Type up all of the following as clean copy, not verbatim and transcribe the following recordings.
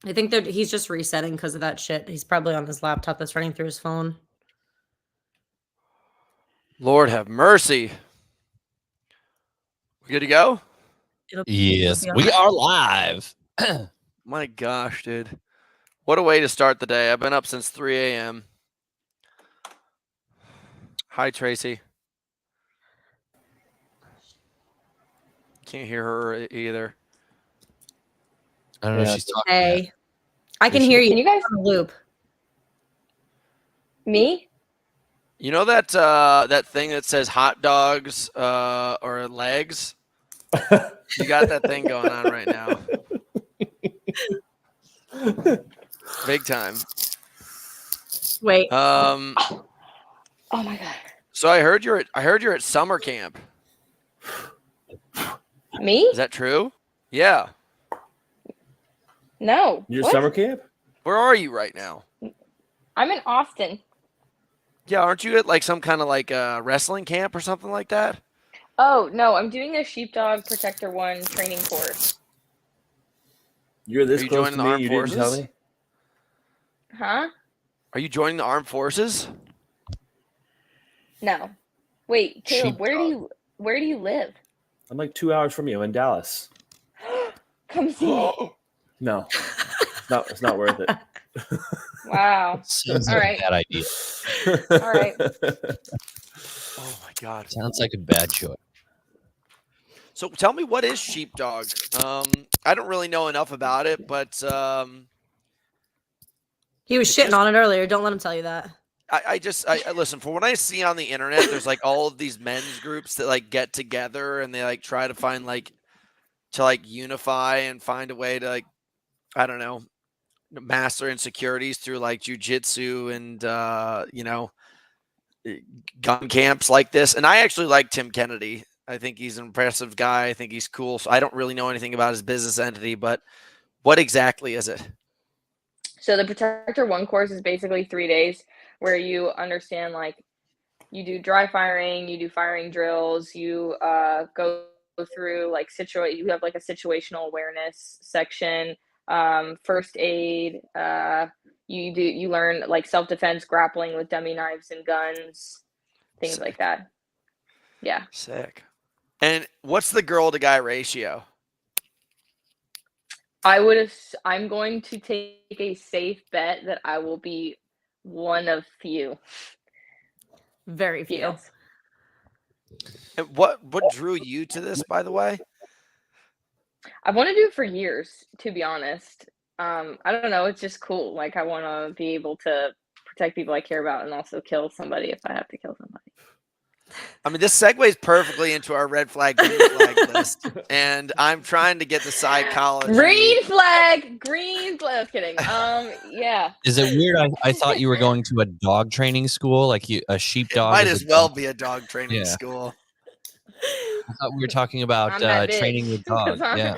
I think that he's just resetting because of that shit. He's probably on his laptop that's running through his phone. Lord have mercy. We good to go? Yes, we are live. My gosh, dude. What a way to start the day. I've been up since 3 a.m. Hi, Tracy. Can't hear her either. I don't know if she's talking. Hey, I can hear you. Can you guys on the loop? Me? You know that that thing that says hot dogs or legs? You got that thing going on right now. Big time. Wait. Oh my god. So I heard you're at summer camp. Me? Is that true? Yeah. No. Your What? summer camp? Where are you right now? I'm in Austin. Yeah, aren't you at like some kind of like wrestling camp or something like that? Oh no, I'm doing a Sheepdog Protector 1 training course. You're this Are you close joining to the me. armed You didn't tell forces? me. Huh? Are you joining the armed forces? No. Wait, Caleb, Sheepdog. where do you live? I'm like 2 hours from you. I'm in Dallas. Come see me. No, it's not worth it. Wow. Sounds All like right. a bad idea. All right. Oh my god. Sounds like a bad choice. So tell me, what is sheepdog? I don't really know enough about it, but He was It's shitting just- on it earlier. Don't let him tell you that. I listen, for what I see on the internet, there's like all of these men's groups that like get together and they like try to find like to like unify and find a way to like, I don't know, master insecurities through like jujitsu and gun camps like this. And I actually like Tim Kennedy. I think he's an impressive guy. I think he's cool. So I don't really know anything about his business entity, but what exactly is it? So the Protector 1 course is basically 3 days where you understand, like, you do dry firing, you do firing drills, you go through like you have like a situational awareness section, first aid, you learn like self-defense, grappling with dummy knives and guns, things Sick. like that. Yeah. Sick. And what's the girl to guy ratio? I'm going to take a safe bet that I will be one of few. Very few. Yes. And what drew you to this, by the way? I've wanted to do it for years, to be honest. I don't know, it's just cool. Like, I want to be able to protect people I care about and also kill somebody if I have to kill somebody. I mean, this segues perfectly into our red flag, green flag list, and I'm trying to get the psychology. Green flag. Kidding. Yeah. Is it weird? I thought you were going to a dog training school, like a sheepdog. Might is as a well dog. be a dog training Yeah. school. I thought we were talking about I'm that bitch. training with dogs. Yeah.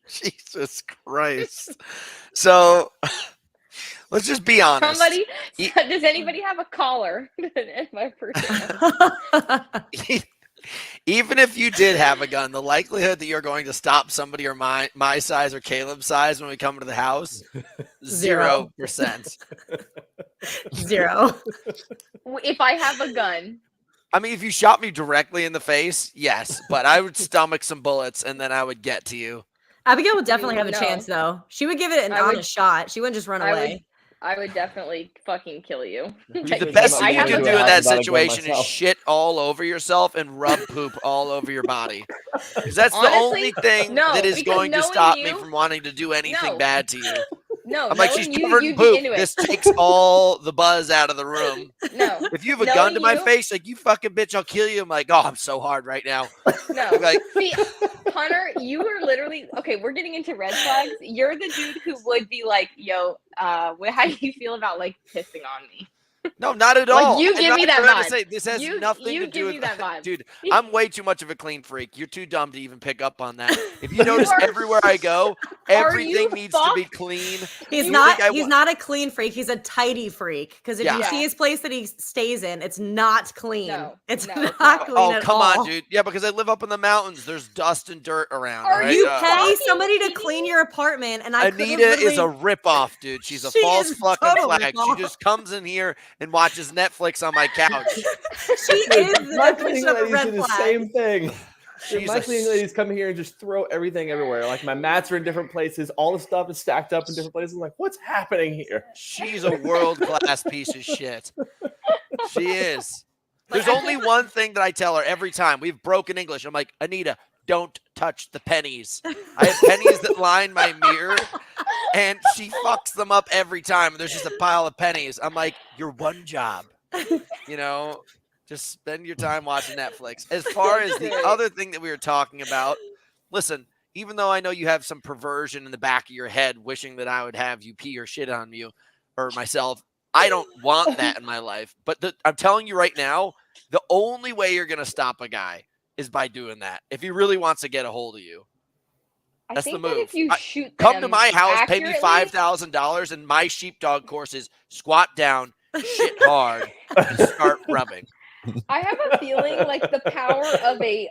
Jesus Christ. So let's just be honest. Somebody, does anybody have a collar? In my person. Even if you did have a gun, the likelihood that you're going to stop somebody or my size or Caleb's size when we come to the house, 0%. Zero. If I have a gun, I mean, if you shot me directly in the face, yes, but I would stomach some bullets and then I would get to you. Abigail would definitely have a No. chance, though. She would give it an I would- honest shot. She wouldn't just run away. I would definitely fucking kill you. Dude, the Because best I'm thing you not can gonna do do in it. that I'm about to gun situation is myself. shit all over yourself and rub poop all over your body. Because that's the Honestly, only thing no, that is because going to knowing stop me you- from wanting to do anything No. bad to you. No, I'm like, she's knowing covered in you'd be poop. into it. This takes all the buzz out of the room. No, If you have a gun to my Knowing you- face, like, you fucking bitch, I'll kill you. I'm like, oh, I'm so hard right now. no. Like, See, Hunter, you are literally okay. We're getting into red flags. You're the dude who would be like, "Yo, how do you feel about like pissing on me?" No, not at Like, all. you I'm give not me that trying to vibe. say this has nothing You to do give me with that vibe. Dude, I'm way too much of a clean freak. You're too dumb to even pick up on that. If you notice, are- everywhere I go, everything you needs to be fucked? clean. He's You not. think I He's wa- not a clean freak. He's a tidy freak. Because if you Yeah. see his place that he stays in, it's not clean. No, it's no, not it's not. clean Oh, at come all. on, dude. Yeah, because I live up in the mountains. There's dust and dirt around. Are all right? You Are pay fucking somebody to kidding clean me? your apartment, and I could have Anita is a literally- ripoff, dude. She's a She false is fucking total flag. She ripoff. just comes in here and watches Netflix on my couch. She is the My definition cleaning of a ladies red do the flag. same thing. She's My a cleaning ladies come here and just throw everything everywhere. Like my mats are in different places. All the stuff is stacked up in different places. I'm like, what's happening here? She's a world-class piece of shit. She is. Like, There's I only one thing that I tell her every time. We've broken English. I'm like, Anita, don't touch the pennies. I have pennies that line my mirror, and she fucks them up every time. There's just a pile of pennies. I'm like, your one job, just spend your time watching Netflix. As far as the other thing that we were talking about, listen, even though I know you have some perversion in the back of your head wishing that I would have you pee or shit on you or myself, I don't want that in my life. But I'm telling you right now, the only way you're going to stop a guy is by doing that. If he really wants to get a hold of you. I That's the think that move. if you shoot Come to them my house, pay me accurately- $5,000, and my sheepdog course is squat down, shit hard, and start rubbing. I have a feeling like the power of a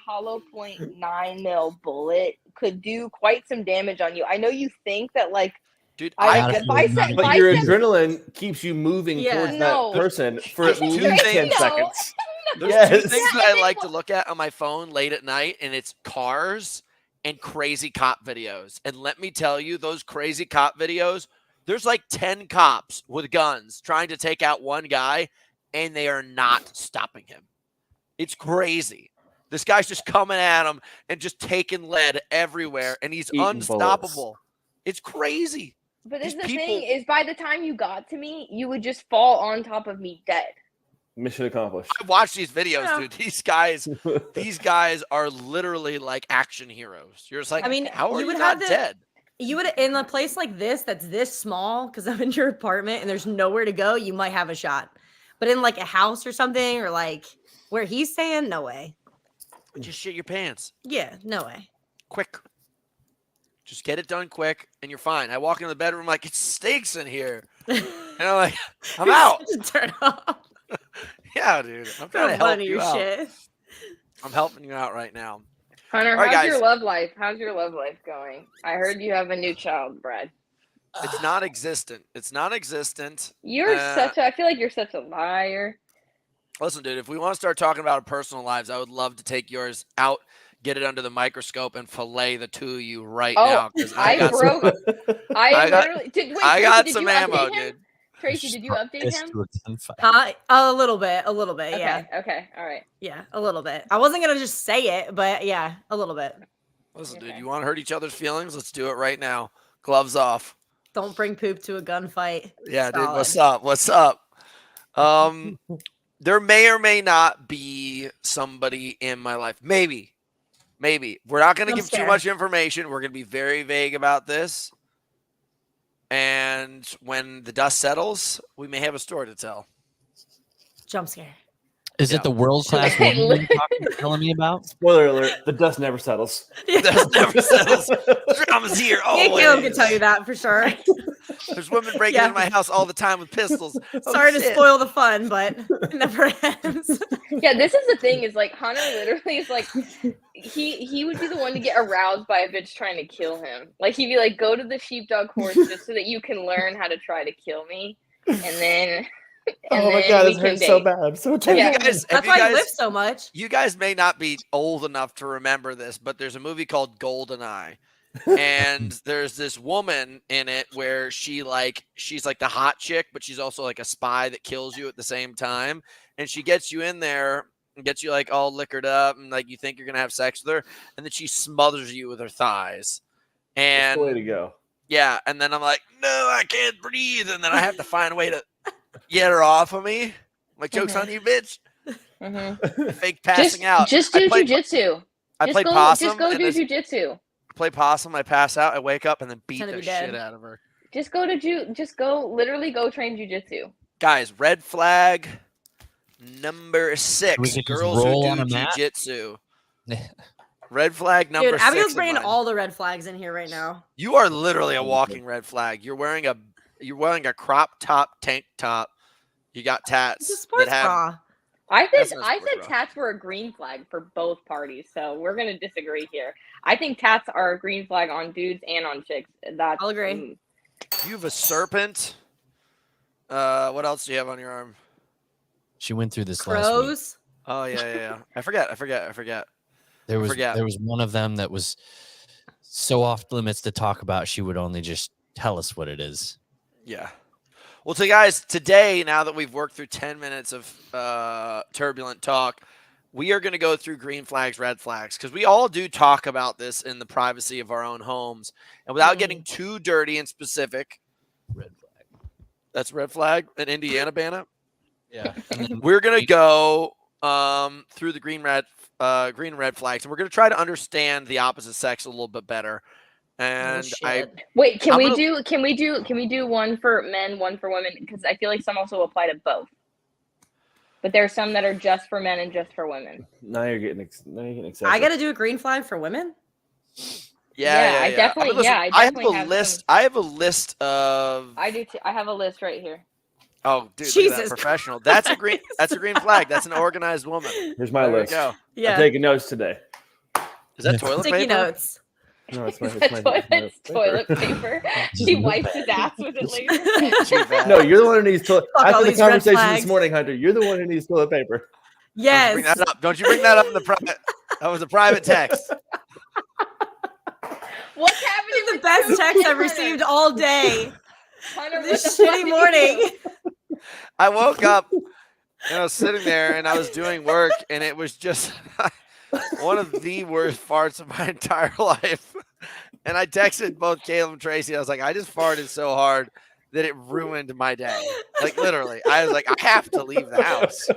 hollow point 9mm bullet could do quite some damage on you. I know you think that like Dude, I gotta get feel bicep, But your bicep. adrenaline keeps you moving Yeah. towards No. that person for There's at two least 10 things. seconds. There's Yes. two things Yeah, that and I then like to look at on my phone late at night, and it's cars and crazy cop videos. And let me tell you, those crazy cop videos, there's like 10 cops with guns trying to take out one guy, and they are not stopping him. It's crazy. This guy's just coming at him and just taking lead everywhere, and he's Eating unstoppable. It's crazy. But These the people- thing is, by the time you got to me, you would just fall on top of me dead. Mission accomplished. I watch these videos, Yeah. dude. These guys are literally like action heroes. You're just like, I mean, how are you you would not have to- dead? You would in a place like this that's this small because I'm in your apartment and there's nowhere to go. You might have a shot, but in like a house or something or like where he's staying, no way. Just shit your pants. Yeah, no way. Quick. Just get it done quick and you're fine. I walk into the bedroom like, it stinks in here. And I'm like, I'm out. Turn off. Yeah, dude. I'm trying to Don't help run you your out. shit. I'm helping you out right now. Hunter, All right, how's your guys. love life? How's your love life going? I heard you have a new child, Brad. It's non-existent. It's non-existent. You're Uh, I feel like you're such a liar. Listen, dude, if we want to start talking about our personal lives, I would love to take yours out, get it under the microscope, and fillet the two of you right Oh, now. Because I got some, broke. I got- literally did. Wait, I Tracy, got did some you ammo, update him? dude. Tracy, did you update Pissed him? to a gunfight. A little bit, Okay, yeah, okay, all right. yeah, a little bit. I wasn't gonna just say it, but yeah, a little bit. Listen, dude, Okay. you want to hurt each other's feelings? Let's do it right now. Gloves off. Don't bring poop to a gunfight. Yeah, dude, Solid. what's up? What's up? There may or may not be somebody in my life. Maybe. We're not going to Jump give too scare. much information. We're going to be very vague about this. And when the dust settles, we may have a story to tell. Jump scare. Is Yeah. it the world class Hey, woman you're telling me about? Spoiler alert, the dust never settles. Dust never settles. Drama's here Yeah, Caleb can always. tell you that for sure. There's women breaking Yeah. into my house all the time with pistols. Oh, Sorry to shit. spoil the fun, but it never ends. Yeah, this is the thing. Is like Hunter literally is like he would be the one to get aroused by a bitch trying to kill him. Like he'd be like, "Go to the sheepdog course just so that you can learn how to try to kill me," and then. Oh my then god, we this can hurts so date. bad. I'm so Have tired. you Yeah. guys, have That's you why guys, he lifts so much. you guys may not be old enough to remember this, but there's a movie called GoldenEye. And there's this woman in it where she's like the hot chick, but she's also like a spy that kills you at the same time. And she gets you in there and gets you like all liquored up and like you think you're gonna have sex with her, and then she smothers you with her thighs. That's the way And to go. yeah, and then I'm like, no, I can't breathe, and then I have to find a way to get her off of me. Like, joke's on you, bitch. Mhm. Fake passing out. Just I do play- jujitsu. I play Just possum. go and do this- jujitsu. play possum. I pass out. I wake up and then beat Tend to the be dead. shit out of her. Just go literally go train jujitsu. Guys, red flag number We 6. could just Girls roll who on do a mat? jiu-jitsu. Red flag number Dude, 6. Abigail's of bringing mine. all the red flags in here right now. You are literally a walking red flag. You're wearing a crop top tank top. You got It's a tats sports that have. bra. I That's said not sports bra. tats were a green flag for both parties, so we're gonna disagree here. I think tats are a green flag on dudes and on chicks. That's I'll agree. You have a serpent. What else do you have on your arm? She went through this last week. Crows. Oh yeah. I forget. There was forget. there was one of them that was so off limits to talk about. She would only just tell us what it is. Yeah. Well, so guys, today, now that we've worked through 10 minutes of turbulent talk, we are going to go through green flags, red flags, because we all do talk about this in the privacy of our own homes. And without getting too dirty and specific, Red flag. that's red flag in Indiana, Banna. Yeah. We're going to go through the green red flags, and we're going to try to understand the opposite sex a little bit better. And wait, can I'm we gonna- do one for men, one for women? Because I feel like some also apply to both. But there's some that are just for men and just for women. Now you're getting excessive. I got to do a green flag for women? Yeah, I definitely- I mean, listen, I I have definitely a have list. some. I have a list of. I do too. I have a list right here. Oh, dude, look at Jesus that professional. That's a green. That's a green flag. That's an organized woman. Here's my There list. we go. I'm Yeah. taking notes today. Is that toilet Sticky paper? notes. No, it's my Toilet paper. She wipes his ass with it later. Too bad. No, you're the one who needs toilet. Fuck all After the these red conversation flags. this morning, Hunter, you're the one who needs toilet paper. Yes. Don't you bring that up in the private. That was a private text. What's happening? This is the with best you, text I've Hunter? received all day. Hunter, what This the fuck shitty did you morning. do? I woke up and I was sitting there and I was doing work, and it was just one of the worst farts of my entire life. And I texted both Caleb and Tracy. I was like, I just farted so hard that it ruined my day. Like, literally. I was like, I have to leave the house.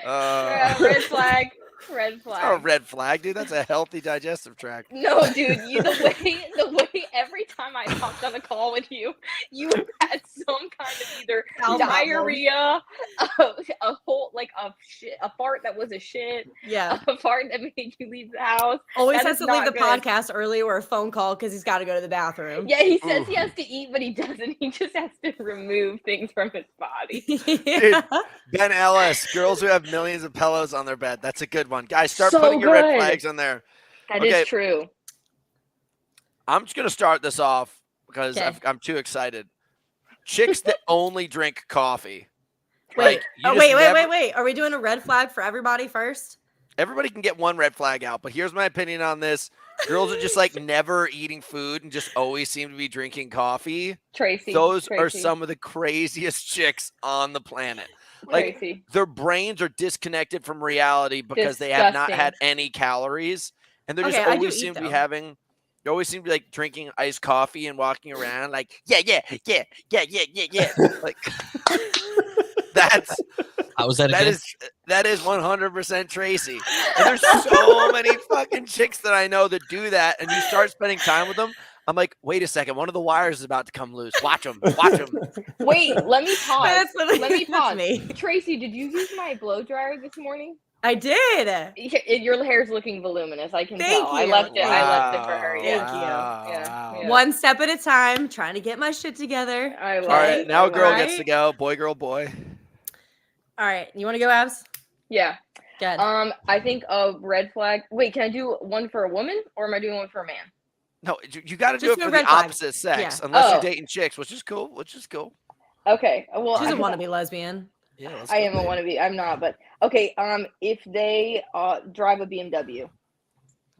Red flag. Red It's not a flag. red flag, dude. That's a healthy digestive tract. No, dude, the way every time I hopped on a call with you, you had some kind of either Bowel diarrhea, a whole a fart that was a shit, Yeah. a fart that made you leave the house. Always That has is to leave not the good. podcast early or a phone call because he's got to go to the bathroom. Yeah, he says Ooh. he has to eat, but he doesn't. He just has to remove things from his body. Yeah. Ben Ellis, girls who have millions of pillows on their bed. That's a good one. Guys, start So putting your red good. flags on there. That is Okay. true. I'm just going to start this off because Okay. I'm too excited. Chicks that only drink coffee. Wait. Like, you Oh, just wait. never- Wait. Are we doing a red flag for everybody first? Everybody can get one red flag out, but here's my opinion on this. Girls are just like never eating food and just always seem to be drinking coffee. Tracy. Those are Tracy, some of the craziest chicks on the planet. Like, Tracy. their brains are disconnected from reality because they have not had any calories, and they're just Okay, I do always eat, seem to be though. having. They always seem to be like drinking iced coffee and walking around like yeah. Like that's How was that that again? is 100% Tracy. And there's so many fucking chicks that I know that do that, and you start spending time with them. I'm like, wait a second, one of the wires is about to come loose. Watch them. Wait, let me pause. That's literally- Let me that's pause. me. Tracy, did you use my blow dryer this morning? I did. Your hair's looking voluminous. I can Thank tell. I you. left it. I left it for her. Thank Yeah. you. Yeah. One step at a time, trying to get my shit together. I love All right, it. now a girl Right? gets to go. Boy, girl, boy. All right. You want to go, Abs? Yeah. Good. I think a red flag. Wait, can I do one for a woman or am I doing one for a man? No, you got to do Just it do for a the red flag. opposite sex, Yeah. unless Oh. you're dating chicks, which is cool. Okay. Well, She doesn't I want to be lesbian. Yeah, let's I go, am a babe. wannabe. I'm not, but okay. If they drive a BMW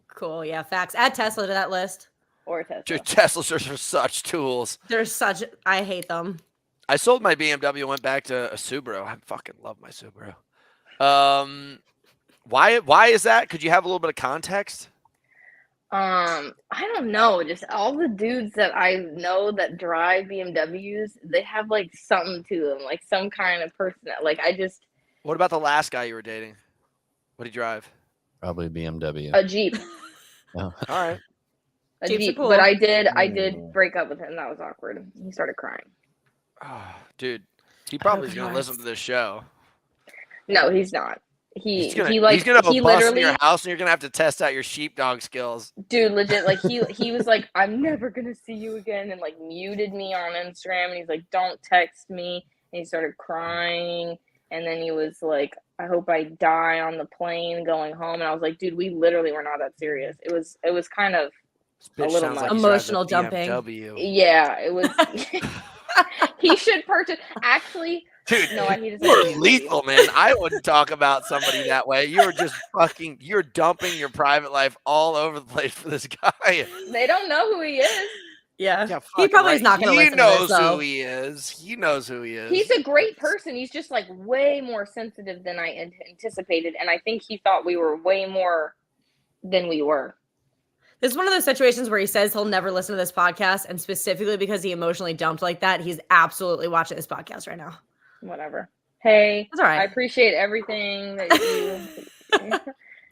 Cool. Yeah. Facts. Add Tesla to that list. or a Tesla, Dude, Teslas are such tools. They're such. I hate them. I sold my BMW, went back to a Subaru. I fucking love my Subaru. Why is that? Could you have a little bit of context? I don't know. Just all the dudes that I know that drive BMWs, they have like something to them, like some kind of person. Like What about the last guy you were dating? What did he drive? Probably BMW. a Jeep, All right. a Jeeps are Jeep. cool. But I did break up with him. That was awkward. He started crying. Oh, dude, he probably is Broken gonna listen hearts. to this show. No, he's not. He's He gonna he like bust he in literally, your house, and you're gonna have to test out your sheepdog skills. dude, legit, like he was like, I'm never gonna see you again, and like muted me on Instagram, and he's like, don't text me, and he started crying, and then he was like, I hope I die on the plane going home, and I was like, dude, we literally were not that serious. It was kind of This a bitch little sounds much. like he's driving a Emotional dumping. BMW. Yeah, it was. He should purchase. Actually, Dude, no, he doesn't. you are have BMW. lethal, man. I wouldn't talk about somebody that way. You are just fucking. You're dumping your private life all over the place for this guy. They don't know who he is. Yeah. Yeah, He fucking probably right. is not going to He listen to this, knows though. who he is. He knows who he is. He's a great person. He's just like way more sensitive than I anticipated, and I think he thought we were way more than we were. This is one of those situations where he says he'll never listen to this podcast, and specifically because he emotionally dumped like that, he's absolutely watching this podcast right now. Whatever. Hey, That's all right. I appreciate everything that you.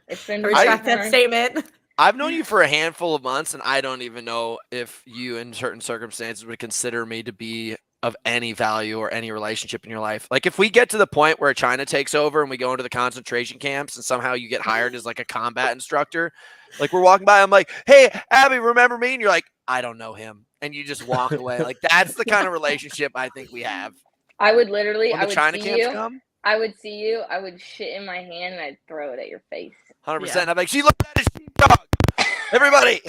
It's been I retract that hard. statement. I've known you for a handful of months, and I don't even know if you, in certain circumstances, would consider me to be of any value or any relationship in your life. Like, if we get to the point where China takes over and we go into the concentration camps and somehow you get hired as like a combat instructor, like we're walking by, I'm like, hey, Abby, remember me? And you're like, I don't know him. And you just walk away. Like, that's the kind of relationship I think we have. I would literally. When I the would China see camps you. come, I would see you. I would shit in my hand and I'd throw it at your face. 100%. Yeah. I'm like, she looked at his sheepdog. Everybody.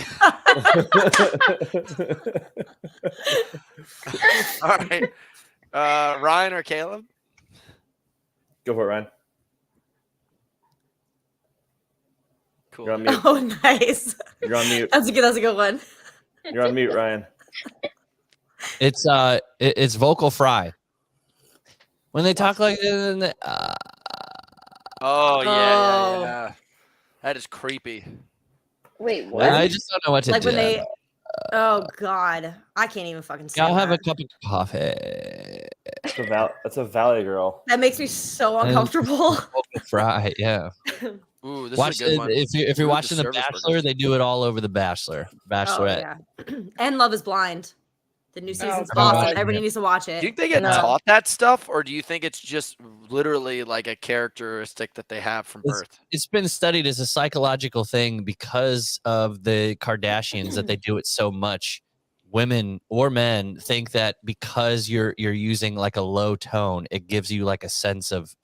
All right. Ryan or Caleb? Go for it, Ryan. Cool. You're on mute. Oh, nice. You're on mute. That's a good one. You're on mute, Ryan. It's vocal fry. When they talk like Oh, Oh. yeah. That is creepy. Wait, what? I just don't know what to Like do. when they, oh God, I can't even fucking say I'll have a that. cup of coffee. That's a Valley girl. That makes me so uncomfortable. Vocal fry, yeah. Ooh, this Watch is a good one. if you're Food watching to The service Bachelor, workers. they do it all over The Bachelor, Oh, Bachelorette. yeah. And Love is Blind. The new season's God. awesome. Everybody needs to watch Do you it. think they get No. taught that stuff, or do you think it's just literally like a characteristic that they have from birth? It's been studied as a psychological thing because of the Kardashians that they do it so much. Women or men think that because you're using like a low tone, it gives you like a sense of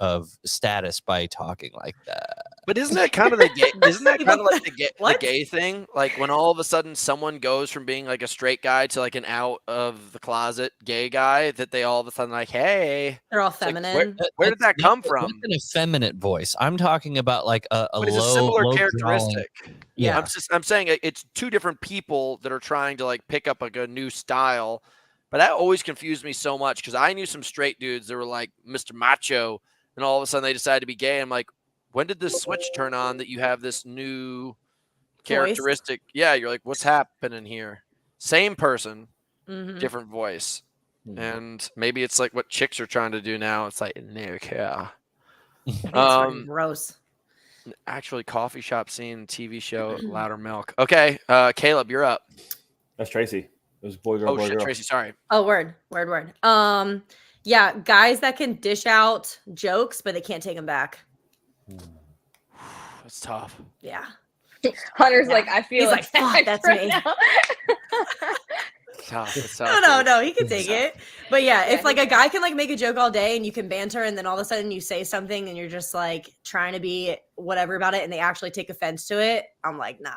status by talking like that. But isn't that kind of the gay? Isn't that kind of like the What? gay thing? Like when all of a sudden someone goes from being like a straight guy to like an out of the closet gay guy, that they all of a sudden like, hey, They're all like, feminine. where did that That's come not from? an effeminate voice. I'm talking about like a But it's low, a similar low characteristic. Yeah. I'm saying it's two different people that are trying to like pick up like a new style. But that always confused me so much because I knew some straight dudes that were like Mr. Macho, and all of a sudden they decided to be gay. I'm like, when did this switch turn on that you have this new characteristic? Yeah, you're like, what's happening here? Same person, Mhm. different voice. Mhm. And maybe it's like what chicks are trying to do now. It's like, no, yeah. I think it's fucking gross. Actually, coffee shop scene, TV show, Louder Milk. Okay, Caleb, you're up. That's Tracy. It was boy, girl, Oh boy, shit, girl. Tracy, sorry. Oh, word. Yeah, guys that can dish out jokes, but they can't take them back. That's tough. Yeah. Hunter's Yeah. like, I feel He's like, fuck, attacked that's right me. now. Tough. It's No, tough. no, he can take it. But yeah, if Yeah, like he a guy can like make a joke all day and you can banter and then all of a sudden you say something and you're just like trying to be whatever about it and they actually take offense to it, I'm like, nah.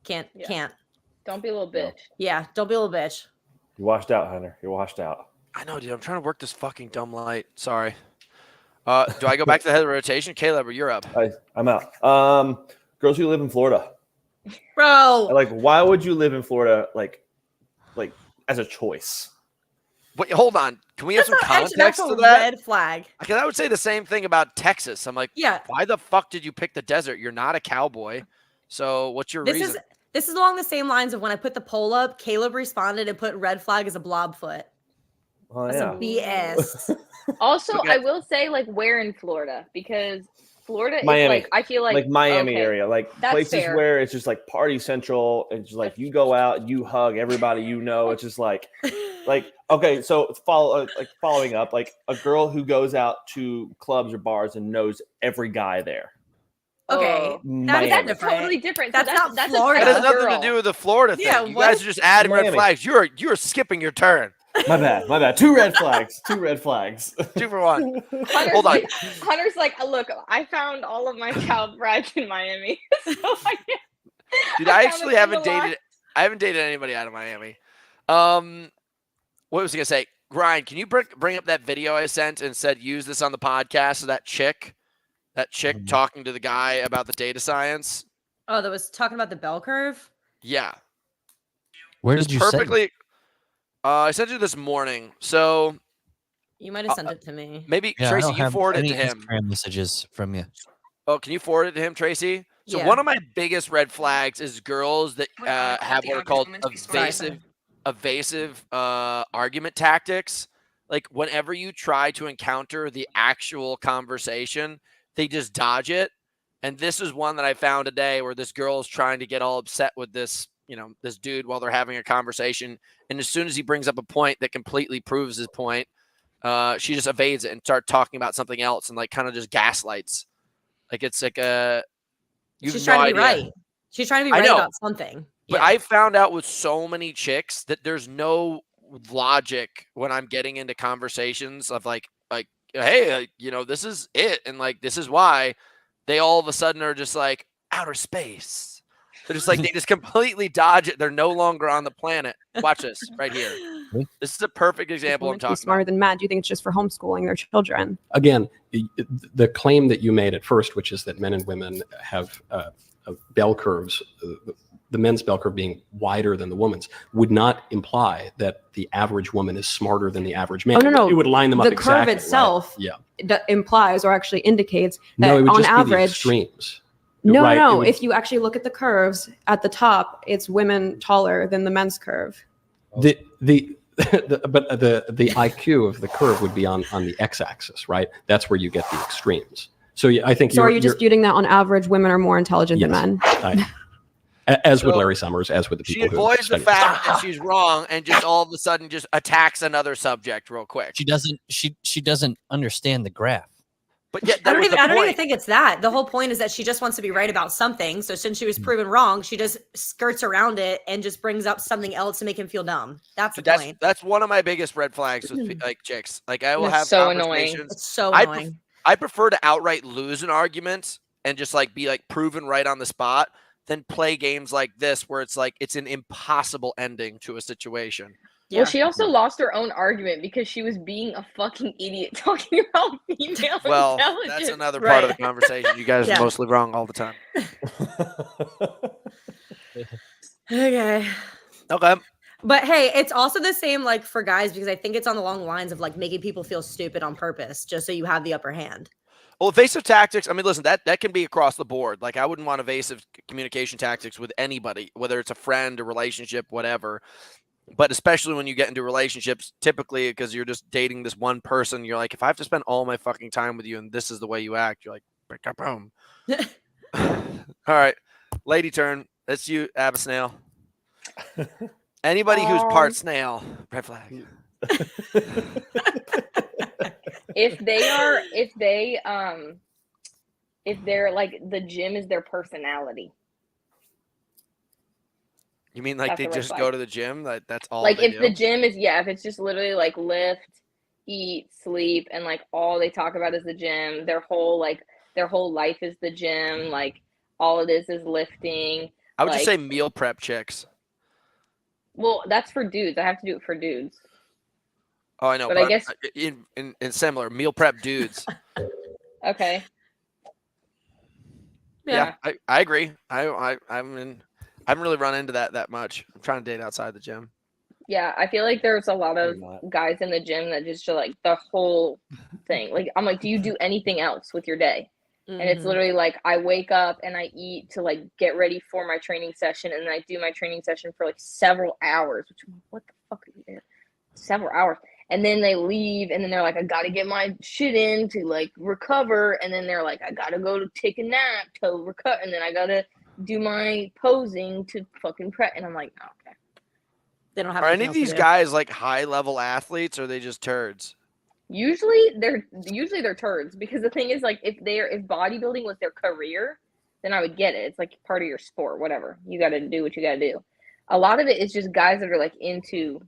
Yeah. Can't. Don't be a little No. bitch. Yeah, don't be a little bitch. You're washed out, Hunter. You're washed out. I know, dude. I'm trying to work this fucking dumb light. Sorry. Do I go back to the head of the rotation? Caleb, you're up. I'm out. Girls who live in Florida. Bro. Like, why would you live in Florida? Like as a choice. Wait, hold on. Can we have That's some not actually context that's to a that? red flag. Because I would say the same thing about Texas. I'm like, Yeah. why the fuck did you pick the desert? You're not a cowboy. So what's your reason? This is along the same lines of when I put the poll up, Caleb responded and put red flag as a blob foot. Oh That's yeah. a BS. Also, Okay. I will say, like, where in Florida? Because Florida is Miami. like, I feel like Miami okay, area, like that's places fair. where it's just like party central. It's just like you go out, you hug everybody you know. It's just like Like, okay, so following up, like a girl who goes out to clubs or bars and knows every guy there. Okay, Oh. Miami. that's That's different. totally different. That's so not that's Florida. That a has type of nothing girl. to do with the Florida thing. Yeah, You what? guys are just adding red Miami. flags. You're skipping your turn. My bad. 2 red flags. 2 red flags. 2 for 1. Hunter's Hold on. like, look, I found all of my child brides in Miami. So Dude, I I found actually them in the haven't lot. dated. I haven't dated anybody out of Miami. What was I gonna say? Ryan, can you bring up that video I sent and said use this on the podcast of that chick talking to the guy about the data science? Oh, that was talking about the bell curve. Yeah. Where Just did you send it? perfectly. I sent you this morning. So You might have sent it to me. maybe Yeah, I Tracy, don't you have forward it any to him. Instagram messages from you. Oh, can you forward it to him, Tracy? So Yeah. one of my biggest red flags is girls that have what are called evasive argument tactics. Like whenever you try to encounter the actual conversation, they just dodge it. And this is one that I found today where this girl is trying to get all upset with this, this dude while they're having a conversation. And as soon as he brings up a point that completely proves his point, she just evades it and starts talking about something else and like kind of just gaslights. Like it's like She's trying to be right. She's trying to be I right know. about something. But I found out with so many chicks that there's no logic when I'm getting into conversations of like, hey, this is it, and like this is why. They all of a sudden are just like outer space. They're just like they just completely dodge it. They're no longer on the planet. Watch this right here. This is a perfect example I'm talking smarter about. than men. Do you think it's just for homeschooling their children? Again, the claim that you made at first, which is that men and women have bell curves, the men's bell curve being wider than the woman's, would not imply that the average woman is smarter than the average man. Oh, no. It would line them up The exactly. curve itself that implies or actually indicates that No, it would on just be the average, extremes. No. If you actually look at the curves at the top, it's women taller than the men's curve. But the IQ of the curve would be on the x-axis, right? That's where you get the extremes. So I think. So are you disputing that on average women are more intelligent than men? As with Larry Summers, as with the people She who avoids the study fact that she's wrong and just all of a sudden just attacks another subject real quick. She doesn't understand the graph. But yet I don't even think it's that. The whole point is that she just wants to be right about something. So since she was proven wrong, she just skirts around it and just brings up something else to make him feel dumb. That's the point. That's one of my biggest red flags with like chicks. Like I will It's have so conversations. annoying. It's so annoying. I prefer to outright lose an argument and just like be like proven right on the spot than play games like this where it's like it's an impossible ending to a situation. Yeah. Well, she also lost her own argument because she was being a fucking idiot talking about female intelligence. That's another part of the conversation. You guys are mostly wrong all the time. Okay. Okay. But hey, it's also the same like for guys because I think it's on the long lines of like making people feel stupid on purpose just so you have the upper hand. Well, evasive tactics, I mean, listen, that can be across the board. Like, I wouldn't want evasive communication tactics with anybody, whether it's a friend, a relationship, whatever. But especially when you get into relationships, typically because you're just dating this one person, you're like, if I have to spend all my fucking time with you and this is the way you act, you're like, boom. All right. Lady turn. That's you, Abasnail. Anybody who's part snail, red flag. if they're like the gym is their personality. You mean like they just go to the gym? That's all. Like if do? the gym is if it's just literally like lift, eat, sleep, and like all they talk about is the gym. Their whole life is the gym. Like all it is lifting. I would just say meal prep chicks. Well, that's for dudes. I have to do it for dudes. Oh, I know. But I guess in similar meal prep dudes. Okay. Yeah, I agree. I haven't really run into that much. I'm trying to date outside the gym. Yeah, I feel like there's a lot of guys in the gym that just are like the whole thing. Like I'm like, do you do anything else with your day? Mm-hmm. And it's literally like I wake up and I eat to like get ready for my training session, and then I do my training session for like several hours. Which I'm like, what the fuck are you doing? Several hours. And then they leave, and then they're like, I gotta get my shit in to like recover, and then they're like, I gotta go to take a nap to recover, and then I gotta do my posing to fucking prep. And I'm like, oh, okay. They don't have Are anything any of else to these do. guys like high level athletes, or are they just turds? Usually they're turds, because the thing is, like, if bodybuilding was their career, then I would get it. It's like part of your sport, whatever. You got to do what you got to do. A lot of it is just guys that are like into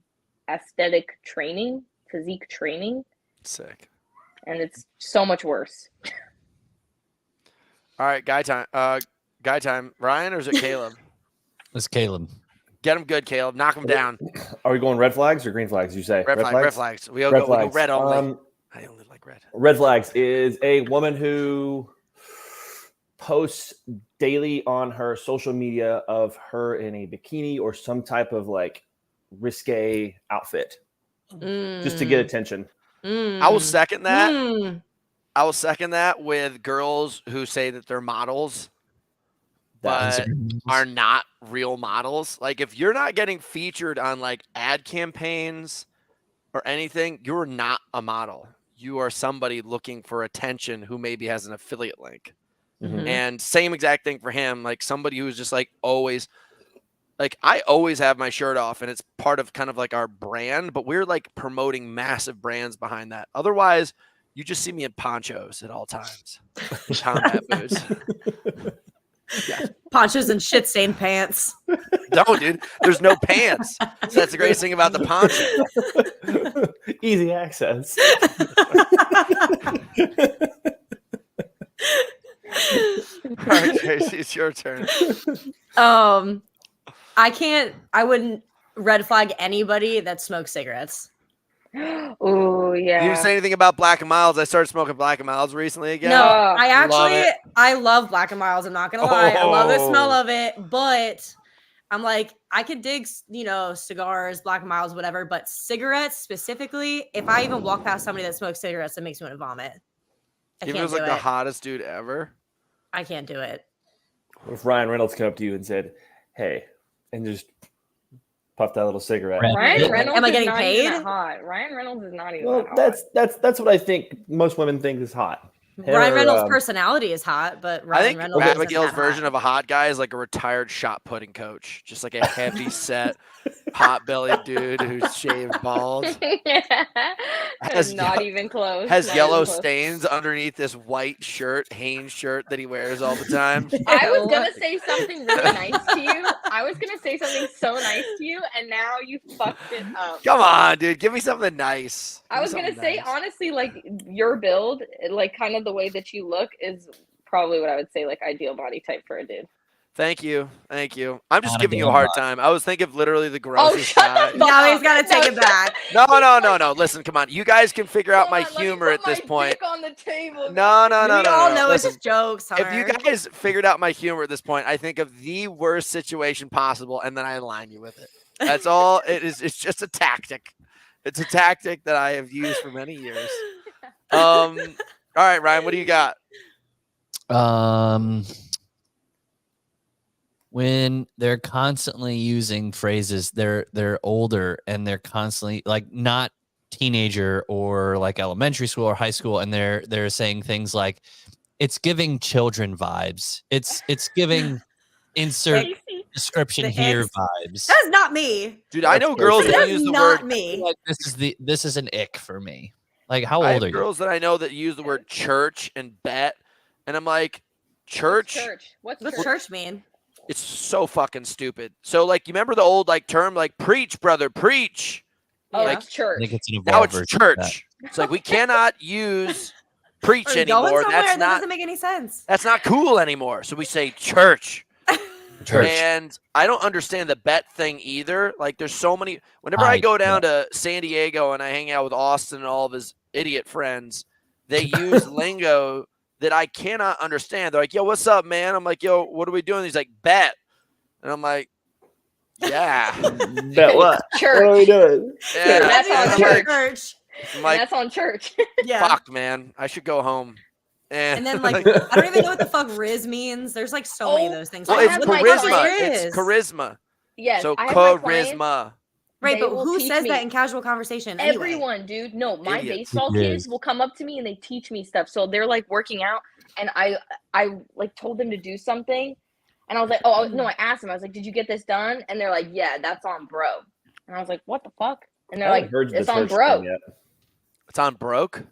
aesthetic training, physique training, Sick. and it's so much worse. All right, guy time. Guy time. Ryan, or is it Caleb? It's Caleb. Get him good, Caleb. Knock him down. Are we going red flags or green flags? You say Red flags. We all Red go. We go flags. red only. I only like red. Red flags is a woman who posts daily on her social media of her in a bikini or some type of like risque outfit just to get attention. I will second that. Mm. I will second that with girls who say that they're models, but are not real models. Like, if you're not getting featured on like ad campaigns or anything, you're not a model. You are somebody looking for attention who maybe has an affiliate link. Mhm. And same exact thing for him. Like, somebody who's just like always, like, I always have my shirt off, and it's part of kind of like our brand, but we're like promoting massive brands behind that. Otherwise, you just see me in ponchos at all times. Combat boots. Ponchos and shit stained pants. No, dude, there's no pants. So that's the greatest thing about the poncho. Easy access. All right, Tracy, it's your turn. I wouldn't red flag anybody that smokes cigarettes. Oh yeah. You didn't say anything about Black and Milds. I started smoking Black and Milds recently again. No, Oh, I love Black and Milds. I'm not gonna lie. I love the smell of it, but I'm like, I could dig, cigars, Black and Milds, whatever, but cigarettes specifically, if I even walk past somebody that smokes cigarettes, it makes me want to vomit. I Even can't was do like it. the hottest dude ever. I can't do it. What if Ryan Reynolds came up to you and said, "Hey," and just puffed that little cigarette? Ryan Reynolds Am I is getting not paid? even that hot. Ryan Reynolds is not even Well, that hot. that's what I think most women think is hot. Ryan Or, Reynolds' personality is hot, but I Ryan think Reynolds isn't Abigail's that version hot. of a hot guy is like a retired shot putting coach, just like a heavy set, pot-bellied dude who's shaved bald, Has not ye- even close. has not yellow even close. stains underneath this white shirt, Hanes shirt that he wears all the time. I was gonna say something really nice to you. I was gonna say something so nice to you, and now you fucked it up. Come on, dude, give me something nice. I was gonna say, honestly, like, your build, like, kind of the way that you look is probably what I would say, like, ideal body type for a dude. Thank you. I'm just Not a giving you a damn hard lot. time. I was thinking of literally the grossest shut guy. the Now he's got to take it back. No. Listen, come on. You guys can figure out my Hold on, let me humor put at this my point. dick on the table. No. We all know Listen, it's jokes, if you Hunter. guys figured out my humor at this point, I think of the worst situation possible, and then I align you with it. That's all it is. It's just a tactic. It's a tactic that I have used for many years. All right, Ryan, what do you got? When they're constantly using phrases, they're older and they're constantly like not teenager or like elementary school or high school, and they're saying things like, "It's giving children vibes. It's giving insert description The here X. vibes." That's not me. Dude, I know girls that That's use the not word. me. Like this is an ick for me. Like, how I old have are you? girls that I know that use the word church and bet, and I'm like, church? What's What's church? church mean? It's so fucking stupid. So, like, you remember the old like term, like preach, brother, preach. Oh, Yeah. it's church. I think it's an Now evolved it's version of that. church. It's like we cannot use preach Are you going anymore. somewhere? That's That not doesn't make any sense. that's not cool anymore. So we say church. Church. And I don't understand the bet thing either. Like, there's so many. Whenever I go down to San Diego and I hang out with Austin and all of his idiot friends, they use lingo that I cannot understand. They're like, "Yo, what's up, man?" I'm like, "Yo, what are we doing?" He's like, "Bet," and I'm like, "Yeah." Bet what? Church. What are we doing? Yeah. That's And on I'm church. Church. I'm like, That's on church. Yeah. fuck, man, I should go home. And then like I don't even know what the fuck Riz means. There's like so many of those things. well, I it's have my charisma. clients- It's charisma. Yes. So I have my clients- charisma. Right, They but will who teach says me. that in casual conversation? Anyway? Everyone, dude. No, my Idiots. baseball Yes. kids will come up to me and they teach me stuff. So they're like working out, and I like told them to do something, and I was like, oh no, I asked them. I was like, did you get this done? And they're like, yeah, that's on bro. And I was like, what the fuck? And I they're haven't like, heard the it's on church bro. thing yet. It's on broke.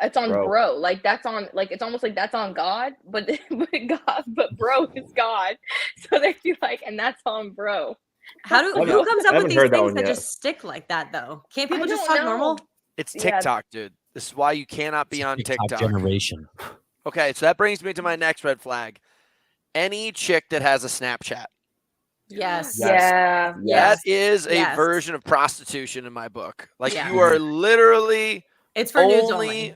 It's on Bro. bro. Like that's on like it's almost like that's on God, but but bro is God. So they feel like, and that's on bro. Who comes up I with haven't these heard that things one that yet. just stick like that though? Can't people I just don't talk normal? know. It's Yeah. TikTok, dude. This is why you cannot be on TikTok. generation. Okay, so that brings me to my next red flag. Any chick that has a Snapchat. Yes. Yeah. Yes. That is a Yes. version of prostitution in my book. Like Yeah. you are literally It's for nudes only.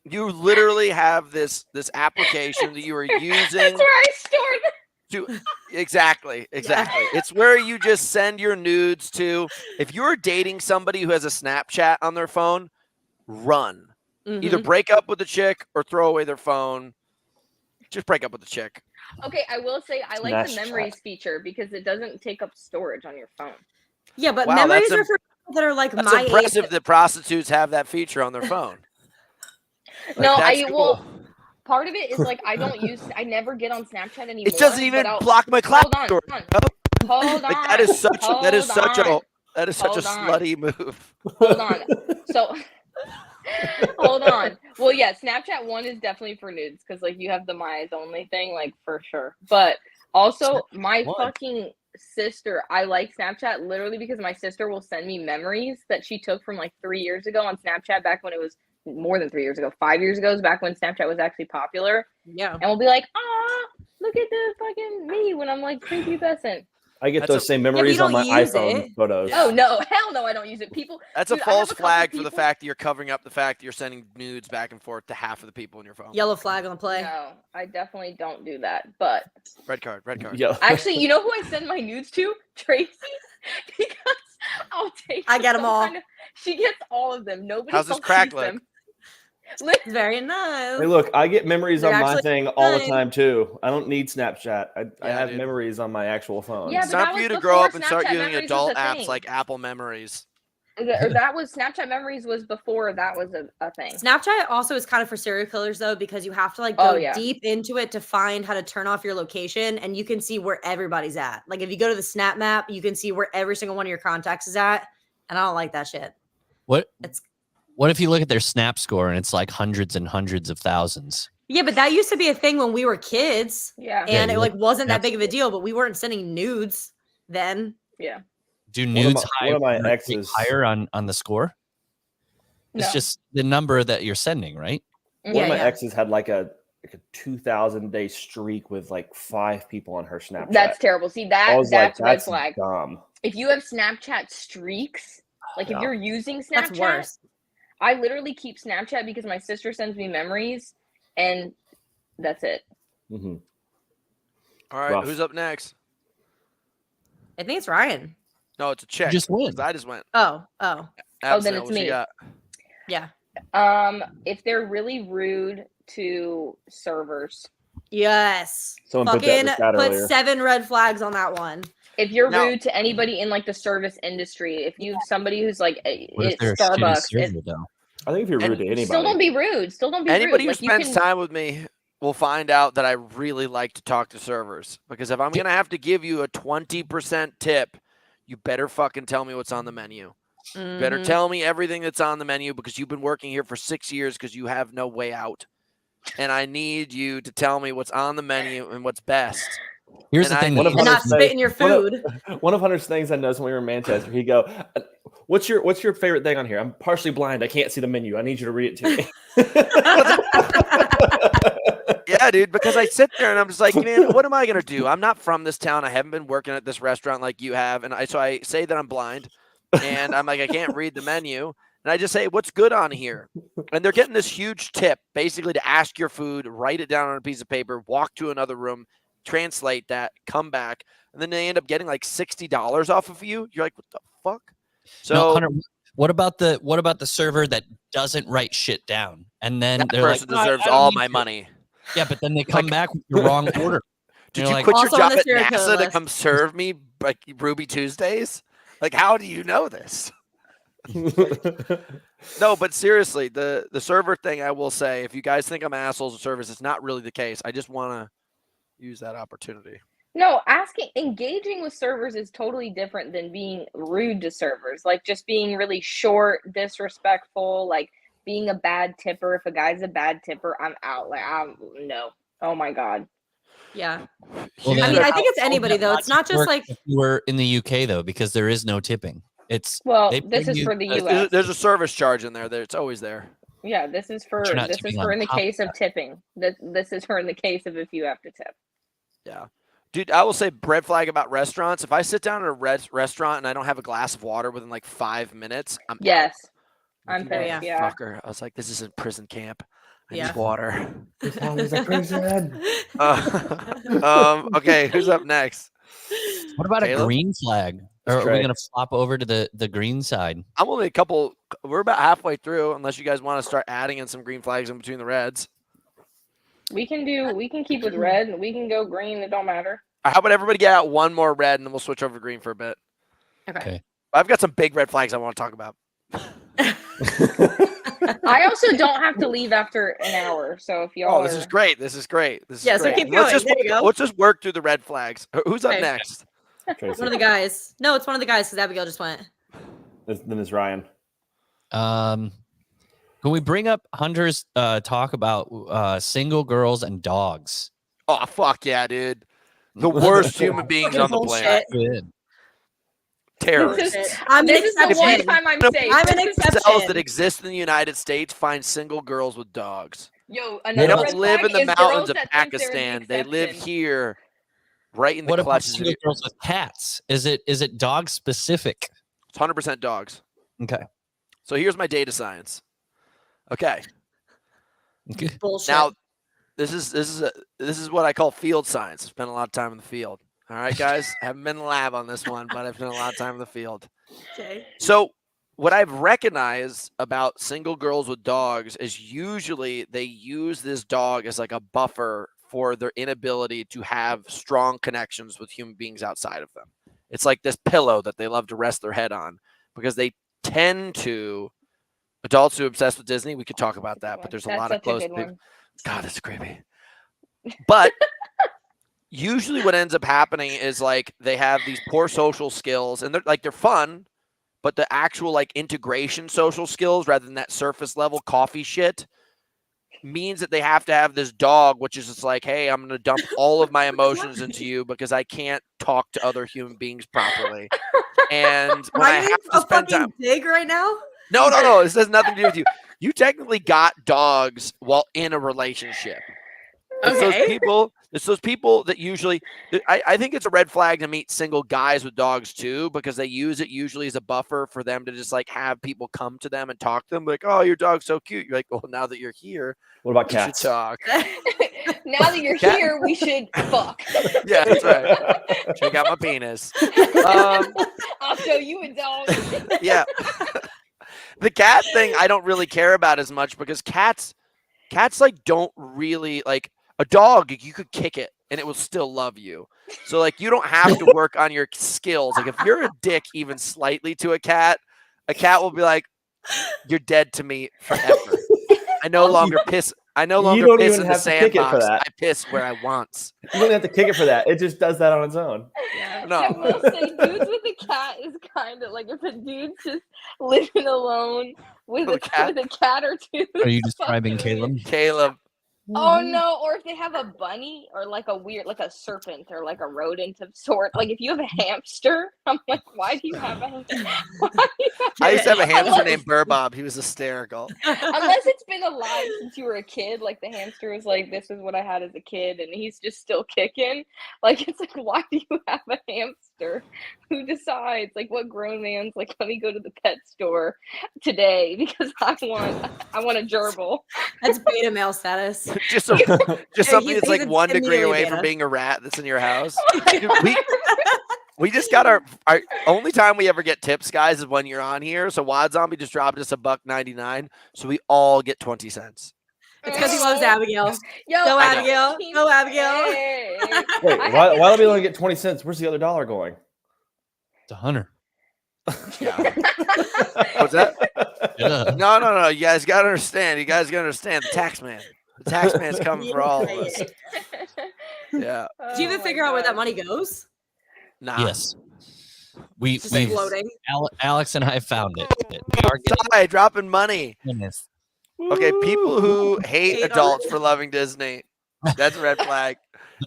you literally have this application that you are using That's where I stored to exactly. It's where you just send your nudes to. If you're dating somebody who has a Snapchat on their phone, run. Either Mhm. break up with the chick or throw away their phone. Just break up with the chick. Okay, I will say I like the Snapchat. memories feature because it doesn't take up storage on your phone. Yeah, but Wow, memories that's are for people that are like That's my impressive age. that prostitutes have that feature on their phone. Like, No, that's well, cool. part of it is like I never get on Snapchat anymore. It doesn't even but I'll- block my cloud Hold on, storage. hold on. Like, that is such hold that is such on. a Hold on. slutty move. Hold on. So hold on. Well, yeah, Snapchat 1 is definitely for nudes because like you have the my eyes only thing, like for sure. But also my Snapchat 1. fucking sister, I like Snapchat literally because my sister will send me memories that she took from like 3 years ago on Snapchat back when it was more than 3 years ago. 5 years ago is back when Snapchat was actually popular. Yeah. And we'll be like, ah, look at the fucking me when I'm like prepubescent. I get That's those a- same but you memories on don't my use iPhone it. photos. Yeah. Oh no, hell no, I don't use it. People, That's dude, a I have false a couple flag for the people- fact that you're covering up the fact that you're sending nudes back and forth to half of the people in your phone. Yellow flag on play. No, I definitely don't do that. But Red card. Yeah. actually, you know who I send my nudes to? Tracy. Because I'll take. I get 'em some all. She gets all of them. Nobody How's this else crack sees look? them. Very nice. Hey, look, I get memories They're on my actually thing all the fine. time too. I don't need Snapchat. I Yeah, have dude. memories on my actual phone. Yeah, It's but time that for you was to grow before up and start Snapchat using Memories adult was a apps thing. like Apple Memories. Or that was Snapchat Memories was before that was a thing. Snapchat also is kind of for serial killers though, because you have to like Oh, go yeah. deep into it to find how to turn off your location, and you can see where everybody's at. Like if you go to the Snap Map, you can see where every single one of your contacts is at, and I don't like that shit. What if you look at their Snap score and it's like hundreds and hundreds of thousands? Yeah, but that used to be a thing when we were kids, Yeah. and you it like wasn't that Snap big of a score. deal. But we weren't sending nudes then. Yeah. Do of nudes my- one of my higher, exes- higher on the score? It's No. just the number that you're sending, right? One Yeah, of my yeah. exes had like a 2,000-day streak with like 5 people on her Snapchat. That's terrible. See I that was that's like, red that's flag. dumb. If you have Snapchat streaks, like if Yeah. you're using Snapchat, That's worse. I literally keep Snapchat because my sister sends me memories, and that's it. Mhm. All right, Rough. who's up next? I think it's Ryan. No, it's a chick. just win. 'cause I just went. Oh. then Abigail, it's what you me. got? Yeah. If they're really rude to servers, Yes. Someone put that in Fucking the chat put earlier. 7 red flags on that one. if you're Now- rude to anybody in like the service industry, if you have somebody who's like What if it's they're a shitty Starbucks, server, though? I think if you're rude to anybody, still don't be rude. Still don't be Anybody rude. who Like you spends can. time with me will find out that I really like to talk to servers. Because if I'm gonna have to give you a 20% tip, you better fucking tell me what's on the menu. You better Mhm. tell me everything that's on the menu because you've been working here for 6 years because you have no way out. And I need you to tell me what's on the menu and what's best. Here's And the I thing. need- that And not Hunter's spit thing- in your one of- food. one of Hunter's things I noticed when we were in Manchester, he'd go, what's your favorite thing on here? I'm partially blind. I can't see the menu. I need you to read it to me. Yeah, dude, because I sit there and I'm just like, man, what am I gonna do? I'm not from this town. I haven't been working at this restaurant like you have, and so I say that I'm blind, and I'm like, I can't read the menu, and I just say, what's good on here? And they're getting this huge tip, basically to ask your food, write it down on a piece of paper, walk to another room, translate that, come back, and then they end up getting like $60 off of you. You're like, what the fuck? So No, Hunter, what about the server that doesn't write shit down? And then that they're like, person "No, I deserves don't all need my to." money. Yeah, but then they come back with the wrong order. Did You're you like, quit your Also on job the at serial killer NASA to list. come serve me like Ruby Tuesdays? Like, how do you know this? No, but seriously, the server thing, I will say, if you guys think I'm assholes with service, it's not really the case. I just want to use that opportunity. No, engaging with servers is totally different than being rude to servers. Like just being really short, disrespectful, like being a bad tipper. If a guy's a bad tipper, I'm out. Like I'm no. Oh my god. Yeah. Well, I then mean, I how- think it's how would anybody that though. It's logic not just work like if you were in the UK though, because there is no tipping. It's Well, they this pay is you for the the- US. There's a service charge in there. It's always there. Yeah, this is But you're for not tipping on in the top of case of that. tipping. This is for in the case of if you have to tip. Yeah. Dude, I will say red flag about restaurants. If I sit down at a restaurant and I don't have a glass of water within like 5 minutes, I'm out. Yes. Like, I'm you pissed. Yeah. motherfucker. I was like, this isn't prison camp. I Yeah. need water. This house is a prison. Okay, who's up next? What about a Caleb? green flag? It's Or are we Trey. going to flop over to the green side? I'm only we're about halfway through, unless you guys want to start adding in some green flags in between the reds. We can keep with red and we can go green. It don't matter. How about everybody get out one more red and then we'll switch over to green for a bit. Okay. I've got some big red flags I want to talk about. I also don't have to leave after an hour. So if y'all Oh, this is great. This is great. This is Yeah, so great. keep going. There you go. Let's just work through the red flags. Who's up Okay. next? Tracy. One of the guys. No, it's one of the guys because Abigail just went. Then it's Ryan. Can we bring up Hunter's talk about single girls and dogs? Oh, fuck yeah, dude. The worst human beings on the planet. Bullshit. Good. Terrorists. This is, I'm an this is the one exception. time I'm No, safe. I'm an This is- exception. Cells that exist in the United States find single girls with dogs. Yo, They another don't red live flag in the is mountains girls of that think they're the Pakistan. They live exception. here, right in the What about clutches of single it. girls with cats? Is it dog specific? It's 100% dogs. Okay. So here's my data science. Okay. Bullshit. Now, this is what I call field science. Spent a lot of time in the field. All right, guys. I haven't been in the lab on this one, but I've spent a lot of time in the field. okay. So what I've recognized about single girls with dogs is usually they use this dog as like a buffer for their inability to have strong connections with human beings outside of them. It's like this pillow that they love to rest their head on because they tend to adults who are obsessed with Disney. We could talk about that, but there's a That's lot of such a close good people. one. God, that's creepy. But usually what ends up happening is like they have these poor social skills and they're fun, but the actual like integration social skills rather than that surface level coffee shit means that they have to have this dog, which is just like, hey, I'm going to dump all of my emotions into you because I can't talk to other human beings properly. And when I Am I have to a spend fucking time, dig right now? no, this has nothing to do with you. You technically got dogs while in a relationship. It's Okay. those people that usually, I think it's a red flag to meet single guys with dogs too, because they use it usually as a buffer for them to just like have people come to them and talk to them. Like, oh, your dog's so cute. You're like, well, now that you're here, What about we should cats? talk. Now that you're Cat- here, we should fuck. Yeah, that's right. Check out my penis. I'll show you a dog. Yeah. The cat thing I don't really care about as much because cats like don't really like a dog. You could kick it and it will still love you. So like you don't have to work on your skills. Like if you're a dick even slightly to a cat will be like, you're dead to me forever. I no longer piss. I no longer don't piss even in the have to kick it for sandbox. that. I piss where I want. You don't have to kick it for that. It just does that on its own. I No. will say, dudes with a cat is kind of like if a dude's just living alone with With a cat? with a cat or two. Are you it's describing fucking weird. Caleb? Caleb. Oh no! Or if they have a bunny or like a weird, like a serpent or like a rodent of sort. Like if you have a hamster, I'm like, why do you have a? Why do you have I used to have a hamster Unless- named Burbob. He was hysterical. Unless it's been alive since you were a kid, like the hamster was like, this is what I had as a kid, and he's just still kicking. Like it's like, why do you have a hamster? Who decides? Like what grown man's like, let me go to the pet store today because I want a gerbil. That's beta male status. Just something he's that's like 1 degree immediately away beta. from being a rat that's in your house. Dude, we just got our only time we ever get tips, guys, is when you're on here. So Wad Zombie just dropped us $1.99, so we all get 20 cents. It's because he loves Abigail. Yo, Go I know. Abigail. Go Abigail. Hey. Wait, I why have do we to- only get 20 cents? Where's the other dollar going? It's a Hunter. Yeah. What's that? Yeah. No. You guys gotta understand. The tax man. The tax man's coming for all of us. Yeah. Did you even Oh my figure out where that God. money goes? Nah. Yes. We Just we've floating. Alex and I found it. We are getting Sorry, dropping money. goodness. Okay, people who hate Hate on adults it. for loving Disney. That's a red flag.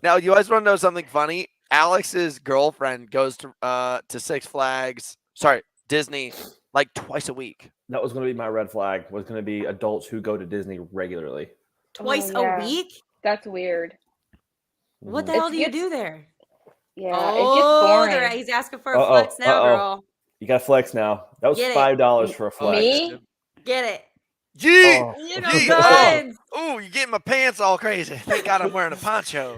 Now, you guys want to know something funny? Alex's girlfriend goes to Six Flags, sorry, Disney, like twice a week. That was going to be my red flag. Was going to be adults who go to Disney regularly. Twice Oh, a yeah. week? That's weird. What the Mhm. hell It do you gets- do there? Yeah, it Oh, gets they're- boring. he's asking for a Uh-oh, flex now, uh-oh. girl. You got flex now. That was Get it. $5 for a flex. Me? Get it. Yeet! Oh. You know, Yeet. guns. Ooh, you getting my pants all crazy. Thank God I'm wearing a poncho.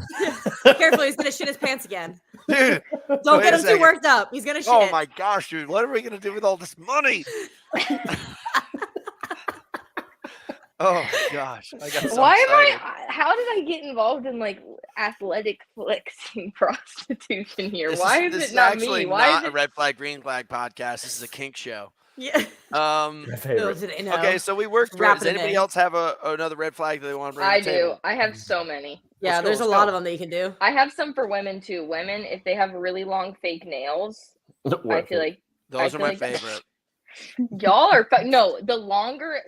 Careful, he's gonna shit his pants again. Dude, Don't Wait get a him too second. worked up. He's gonna shit. oh my gosh, dude. What are we going to do with all this money? Oh, gosh. I got so Why excited. how did I get involved in like athletic flexing prostitution here? This Why is, is this it not actually me? Why not is a it red flag, green flag podcast. This is a kink show. Yeah. My Little favorite. do they know. Okay, so we worked through it. Wrap Does it in anybody there. else have another red flag that they want to bring I to the do. table? I have so many. Yeah, Let's go, there's a let's lot go. of them that you can do. I have some for women too. Women, if they have really long fake nails, I Worth feel it. like Those I are my feel like- favorite. y'all are no. The longer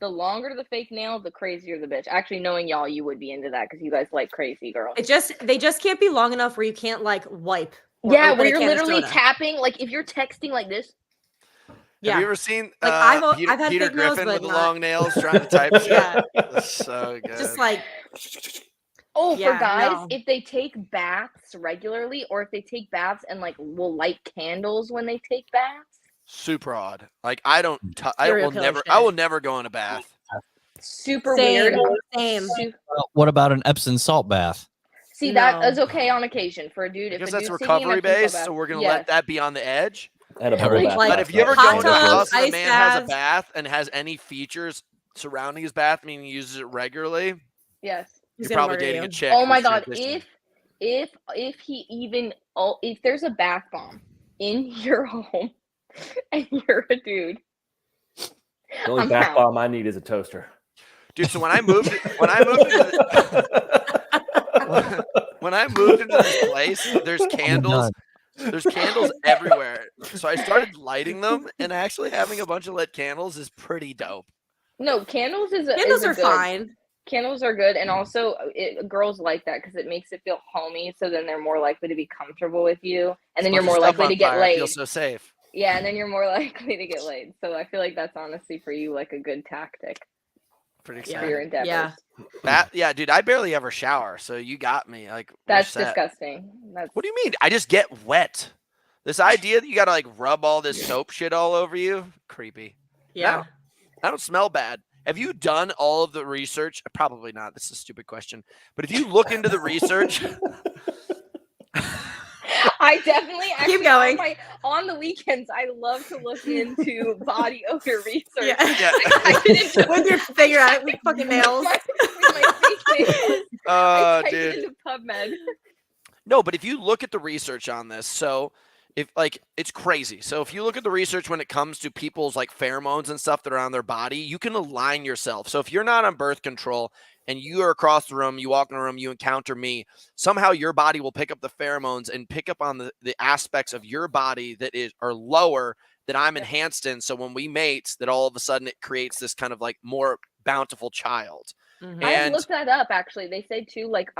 the fake nail, the crazier the bitch. Actually, knowing y'all, you would be into that because you guys like crazy girls. They just can't be long enough where you can't like wipe. or Yeah, open where a you're can of literally soda. tapping. Like if you're texting like this. Yeah. Have you ever seen Like, I've Peter, had Peter fake nails, Griffin but with the not- long nails trying to type shit? Yeah. That's so good. Just like Oh, Yeah, for guys, no. if they take baths regularly, or if they take baths and like will light candles when they take baths. super odd. Like I don't. I Serial will killer never. shit. I will never go in a bath. Super same, weird. same. Well, what about an Epsom salt bath? See, that No. is okay on occasion for a dude. I If guess a that's dude's taking an recovery Epsom salt based, bath- so we're gonna yes. let that be on the edge. And a Yeah, bubble right. bath. Like, But last if you ever night. go hot into a tubs, house and a ice man has a baths. bath and has any features surrounding his bath, meaning he uses it regularly, Yes. He's you're gonna probably murder dating you. a chick. Oh my who's god, transitioning. if he even if there's a bath bomb in your home and you're a dude, The only I'm bath out. bomb I need is a toaster. Dude, so when I moved into this place, there's candles. There's candles everywhere. So I started lighting them, and actually having a bunch of lit candles is pretty dope. No, candles is Candles are good. fine. Candles are good, and also girls like that because it makes it feel homey. So then they're more likely to be comfortable with you, and then you're Bunch of more stuff likely on to get fire, I feel laid. so safe. Yeah, and then you're more likely to get laid. So I feel like that's honestly for you like a good tactic Pretty for Yeah. your excited. endeavors. Yeah. Yeah, dude, I barely ever shower, so you got me. Like, we're That's set. disgusting. That's What do you mean? I just get wet. This idea that you gotta like rub all this soap shit all over you, creepy. Yeah. I don't smell bad. Have you done all of the research? Probably not. This is a stupid question. But if you look into the research, I definitely actually going. on the weekends I love to look into body odor research. Yeah. yeah. I typed it into- With your finger out with fucking nails. with my fake nails. I typed Dude. it into PubMed. No, but if you look at the research on this, so if like it's crazy. So if you look at the research when it comes to people's like pheromones and stuff that are on their body, you can align yourself. So if you're not on birth control and you are across the room, you walk in a room, you encounter me, somehow your body will pick up the pheromones and pick up on the aspects of your body that are lower that I'm enhanced in. So when we mate, that all of a sudden it creates this kind of like more bountiful child. Mhm. I And looked that up actually. They say too, like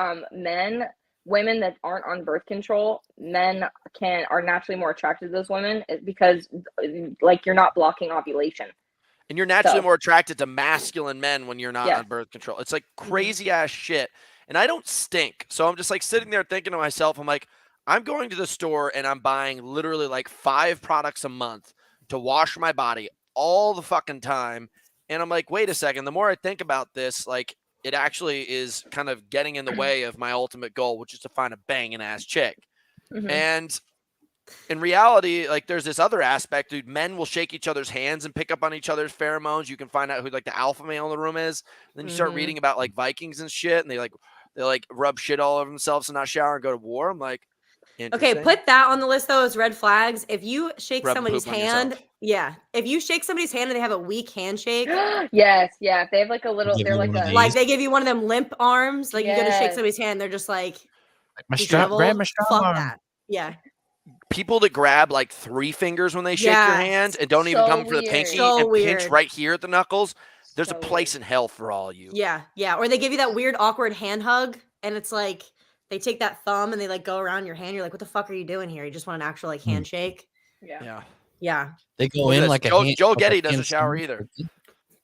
women that aren't on birth control, men are naturally more attracted to those women because like you're not blocking ovulation. And you're naturally So- more attracted to masculine men when you're not Yeah. on birth control. It's like crazy ass shit. And I don't stink. So I'm just like sitting there thinking to myself, I'm like, I'm going to the store and I'm buying literally like 5 products a month to wash my body all the fucking time. And I'm like, wait a second. The more I think about this, like it actually is kind of getting in the way of my ultimate goal, which is to find a banging ass chick. Mhm. And in reality, like there's this other aspect, dude. Men will shake each other's hands and pick up on each other's pheromones. You can find out who like the alpha male in the room is. Then you start Mhm. reading about like Vikings and shit, and they rub shit all over themselves and not shower and go to war. I'm like, Okay, interesting. put that on the list though as red flags. If you shake Rub somebody's poop on hand, yourself. yeah. If you shake somebody's hand and they have a weak handshake, Yes, yeah. If they have like a little, Give they're me like one of a these. like they give you one of them limp arms, like you go to shake Yes. somebody's hand, they're just like, My disheveled, grab my strong fuck arm. that. Yeah. People that grab like 3 fingers when they shake your Yes. hand and don't even So come for the weird. pinky So and pinch weird. right here at the knuckles. There's So a place weird. in hell for all you. Yeah. Yeah. Or they give you that weird, awkward hand hug, and it's like they take that thumb and they like go around your hand. You're like, what the fuck are you doing here? You just want an actual like handshake. Yeah. Yeah. Yeah. They go Look at in this. like Joe, a Joe like a Getty doesn't hand shower sandwich. either.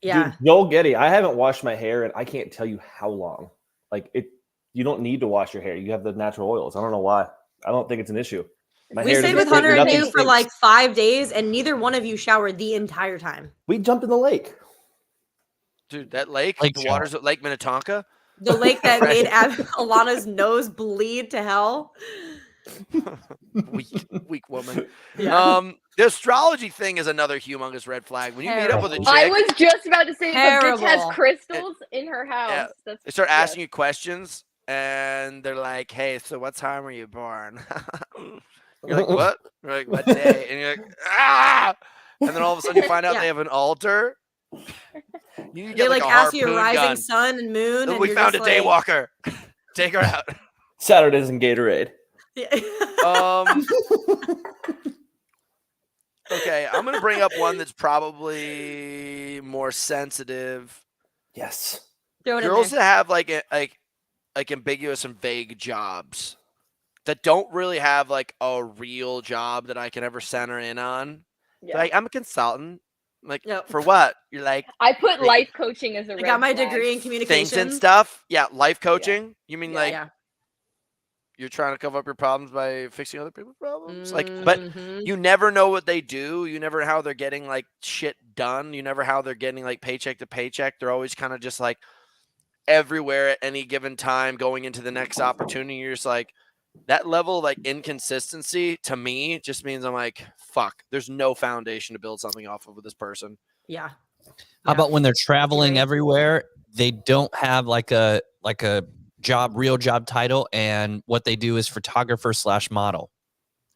Yeah. Dude, Joel Getty, I haven't washed my hair and I can't tell you how long. Like you don't need to wash your hair. You have the natural oils. I don't know why. I don't think it's an issue. My We hair stayed doesn't with Hunter and nothing you for stinks. like 5 days, and neither one of you showered the entire time. We jumped in the lake. Dude, that lake, Lake the shower. waters at Lake Minnetonka. The lake that Right. made Alana's nose bleed to hell. Weak woman. Yeah. The astrology thing is another humongous red flag. When you meet up with a Terrible. chick, I was just about to say the bitch has Terrible. crystals in her house. Yeah. That's they start asking you questions, and they're like, "Hey, so what time were you born?" You're like, "What?" You're like, "What day?" And you're like, "Ah!" And then all of a sudden, you find out Yeah. they have an altar. You They get like a ask you your harpoon rising gun. sun and moon. And We you're found a just like, daywalker. Take her out. Saturdays in Gatorade. Yeah. Okay, I'm gonna bring up one that's probably more sensitive. Yes. Throw it in Girls there. that have like ambiguous and vague jobs that don't really have like a real job that I can ever center in on. yeah. Like, I'm a consultant. Like, Yep. for what? You're like I put Wait. life coaching as a I red got my flag. degree in things communications. and stuff. Yeah, life coaching. You mean Yeah. like Yeah. you're trying to cover up your problems by fixing other people's problems? Like, but Mhm. you never know what they do. You never know how they're getting like shit done. You never how they're getting like paycheck to paycheck. They're always kind of just like everywhere at any given time going into the next opportunity. You're just like, that level of like inconsistency to me just means I'm like, fuck, there's no foundation to build something off of with this person. Yeah. How about when they're traveling Right. everywhere, they don't have like a real job title, and what they do is photographer / model.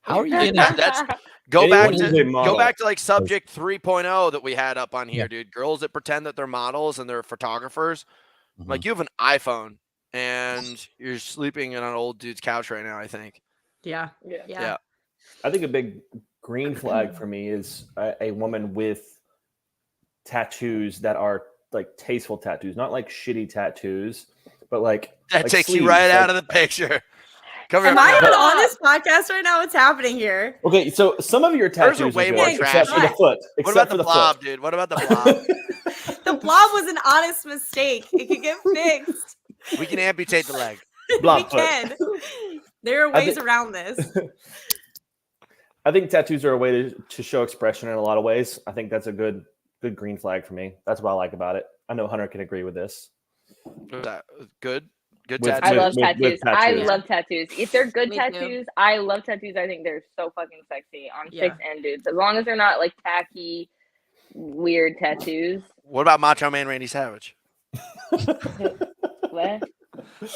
How are you gonna That's go Anyone back who's to a model. like subject 3.0 that we had up on here, Yeah. dude. Girls that pretend that they're models and they're photographers. Mhm. Like, you have an iPhone and you're sleeping on an old dude's couch right now, I think. Yeah. Yeah. Yeah. Yeah. I think a big green flag for me is a woman with tattoos that are like tasteful tattoos, not like shitty tattoos, but like That like takes you sleeves, right like- out of the picture. Come here. Am I no. even on this podcast right now? What's happening here? Okay, so some of your Hers tattoos are way are more good, except for the trashy. foot. What Except about for the the blob, foot. dude? What about the blob? The blob was an honest mistake. It could get fixed. We can amputate the leg. Blob We foot. can. There are I ways thi- around this. I think tattoos are a way to show expression in a lot of ways. I think that's a good green flag for me. That's what I like about it. I know Hunter can agree with this. Was that good? Good With- tattoo. I with- love with tattoos. I tattoos. love tattoos. If they're good Me too. tattoos, I love tattoos. I think they're so fucking sexy on Yeah. chicks and dudes. As long as they're not like tacky, weird tattoos. What about Macho Man Randy Savage? What?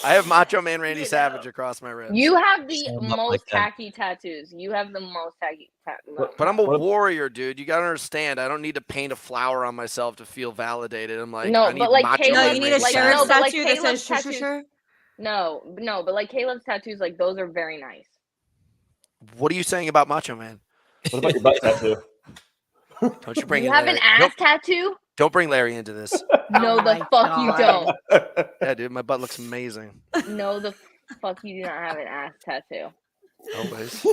I have Macho Man Randy You Savage know. across my ribs. You have the Stand up most like that. tacky tattoos. You have the most tacky. But I'm a What- warrior, dude. You gotta understand. I don't need to paint a flower on myself to feel validated. I'm like, No, I need but, like, Macho Caleb- No, Man you need a Randy like, sheriff's no, but, like, statue that Caleb's says tattoos- sure. No, but like Caleb's tattoos, like those are very nice. What are you saying about Macho Man? What about your butt tattoo? Don't you bring You in have an Larry. ass Nope, tattoo? don't bring Larry into this. No, Oh the my fuck you God. don't. Yeah, dude, my butt looks amazing. No, the fuck you do not have an ass tattoo. Always.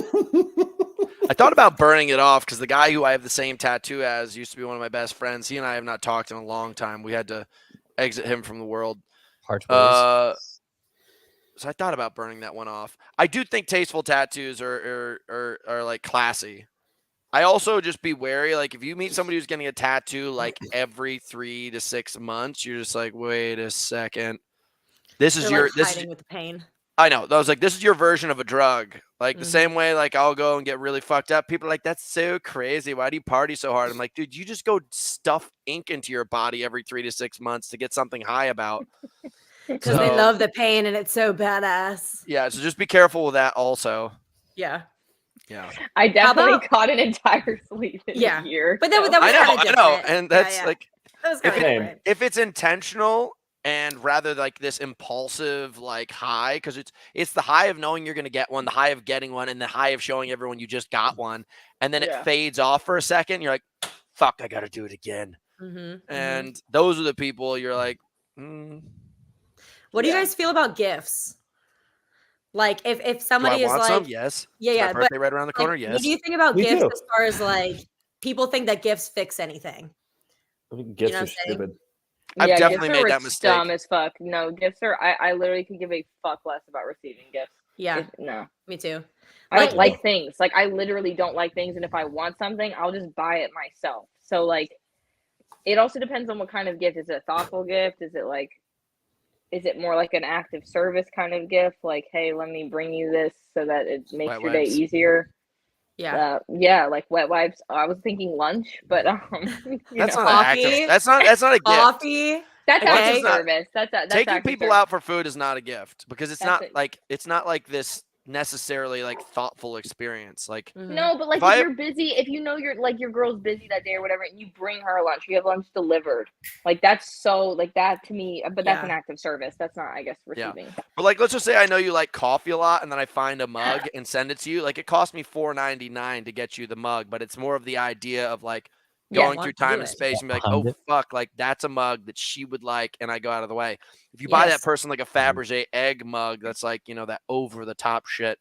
I thought about burning it off because the guy who I have the same tattoo as used to be one of my best friends. He and I have not talked in a long time. We had to exit him from the world. Part ways. So I thought about burning that one off. I do think tasteful tattoos are like classy. I also just be wary. Like, if you meet somebody who's getting a tattoo like every 3 to 6 months, you're just like, wait a second. This is They're your like this is, hiding with the pain. I know. I was like, this is your version of a drug. Like the Mhm. same way, like I'll go and get really fucked up. People are like, that's so crazy. Why do you party so hard? I'm like, dude, you just go stuff ink into your body every 3 to 6 months to get something high about. Because they So- love the pain and it's so badass. Yeah, so just be careful with that also. Yeah. Yeah. I definitely about- caught an entire sleeve in Yeah. a year. But that was I know, kinda I know. different. And Yeah, that's yeah. like That was if kind of it- different. if it's intentional, and rather like this impulsive like high, because it's the high of knowing you're going to get one, the high of getting one, and the high of showing everyone you just got one, and then it fades off for a second. You're like, fuck, I got to do it again. And those are the people you're like, What do you guys feel about gifts? Like if somebody do I is want like, some? Yes. yeah, My but birthday right around the corner. like, Yes. what do you think about Me gifts too. as far as like people think that gifts fix anything? I think gifts know what are I'm saying? stupid. I've Yeah, definitely gifts are made that mistake. Dumb as fuck. No, gifts are. I literally could give a fuck less about receiving gifts. Yeah, No, me too. I don't like things. Like I literally don't like things, and if I want something, I'll just buy it myself. So like, it also depends on what kind of gift. Is it a thoughtful gift? Is it more like an active service kind of gift? Like, hey, let me bring you this so that it makes Wet your day wipes. easier. Yeah. Yeah, like wet wipes. I was thinking lunch, but That's know. not an active. Coffee. That's not a gift. Coffee. That's Okay. active service. That's Taking active people service. out for food is not a gift, because it's That's not like this necessarily like thoughtful experience. Like, No, but like if you're busy, if you know your girl's busy that day or whatever, and you bring her lunch, you have lunch delivered. Like that's so like that to me, but that's an active service. That's not, I guess, receiving. But like, let's just say I know you like coffee a lot, and then I find a mug and send it to you. Like, it cost me $4.99 to get you the mug, but it's more of the idea of like going through time and space and be like, oh fuck, like that's a mug that she would like, and I go out of the way. If you buy that person like a Fabergé egg mug, that's like, you know, that over the top shit,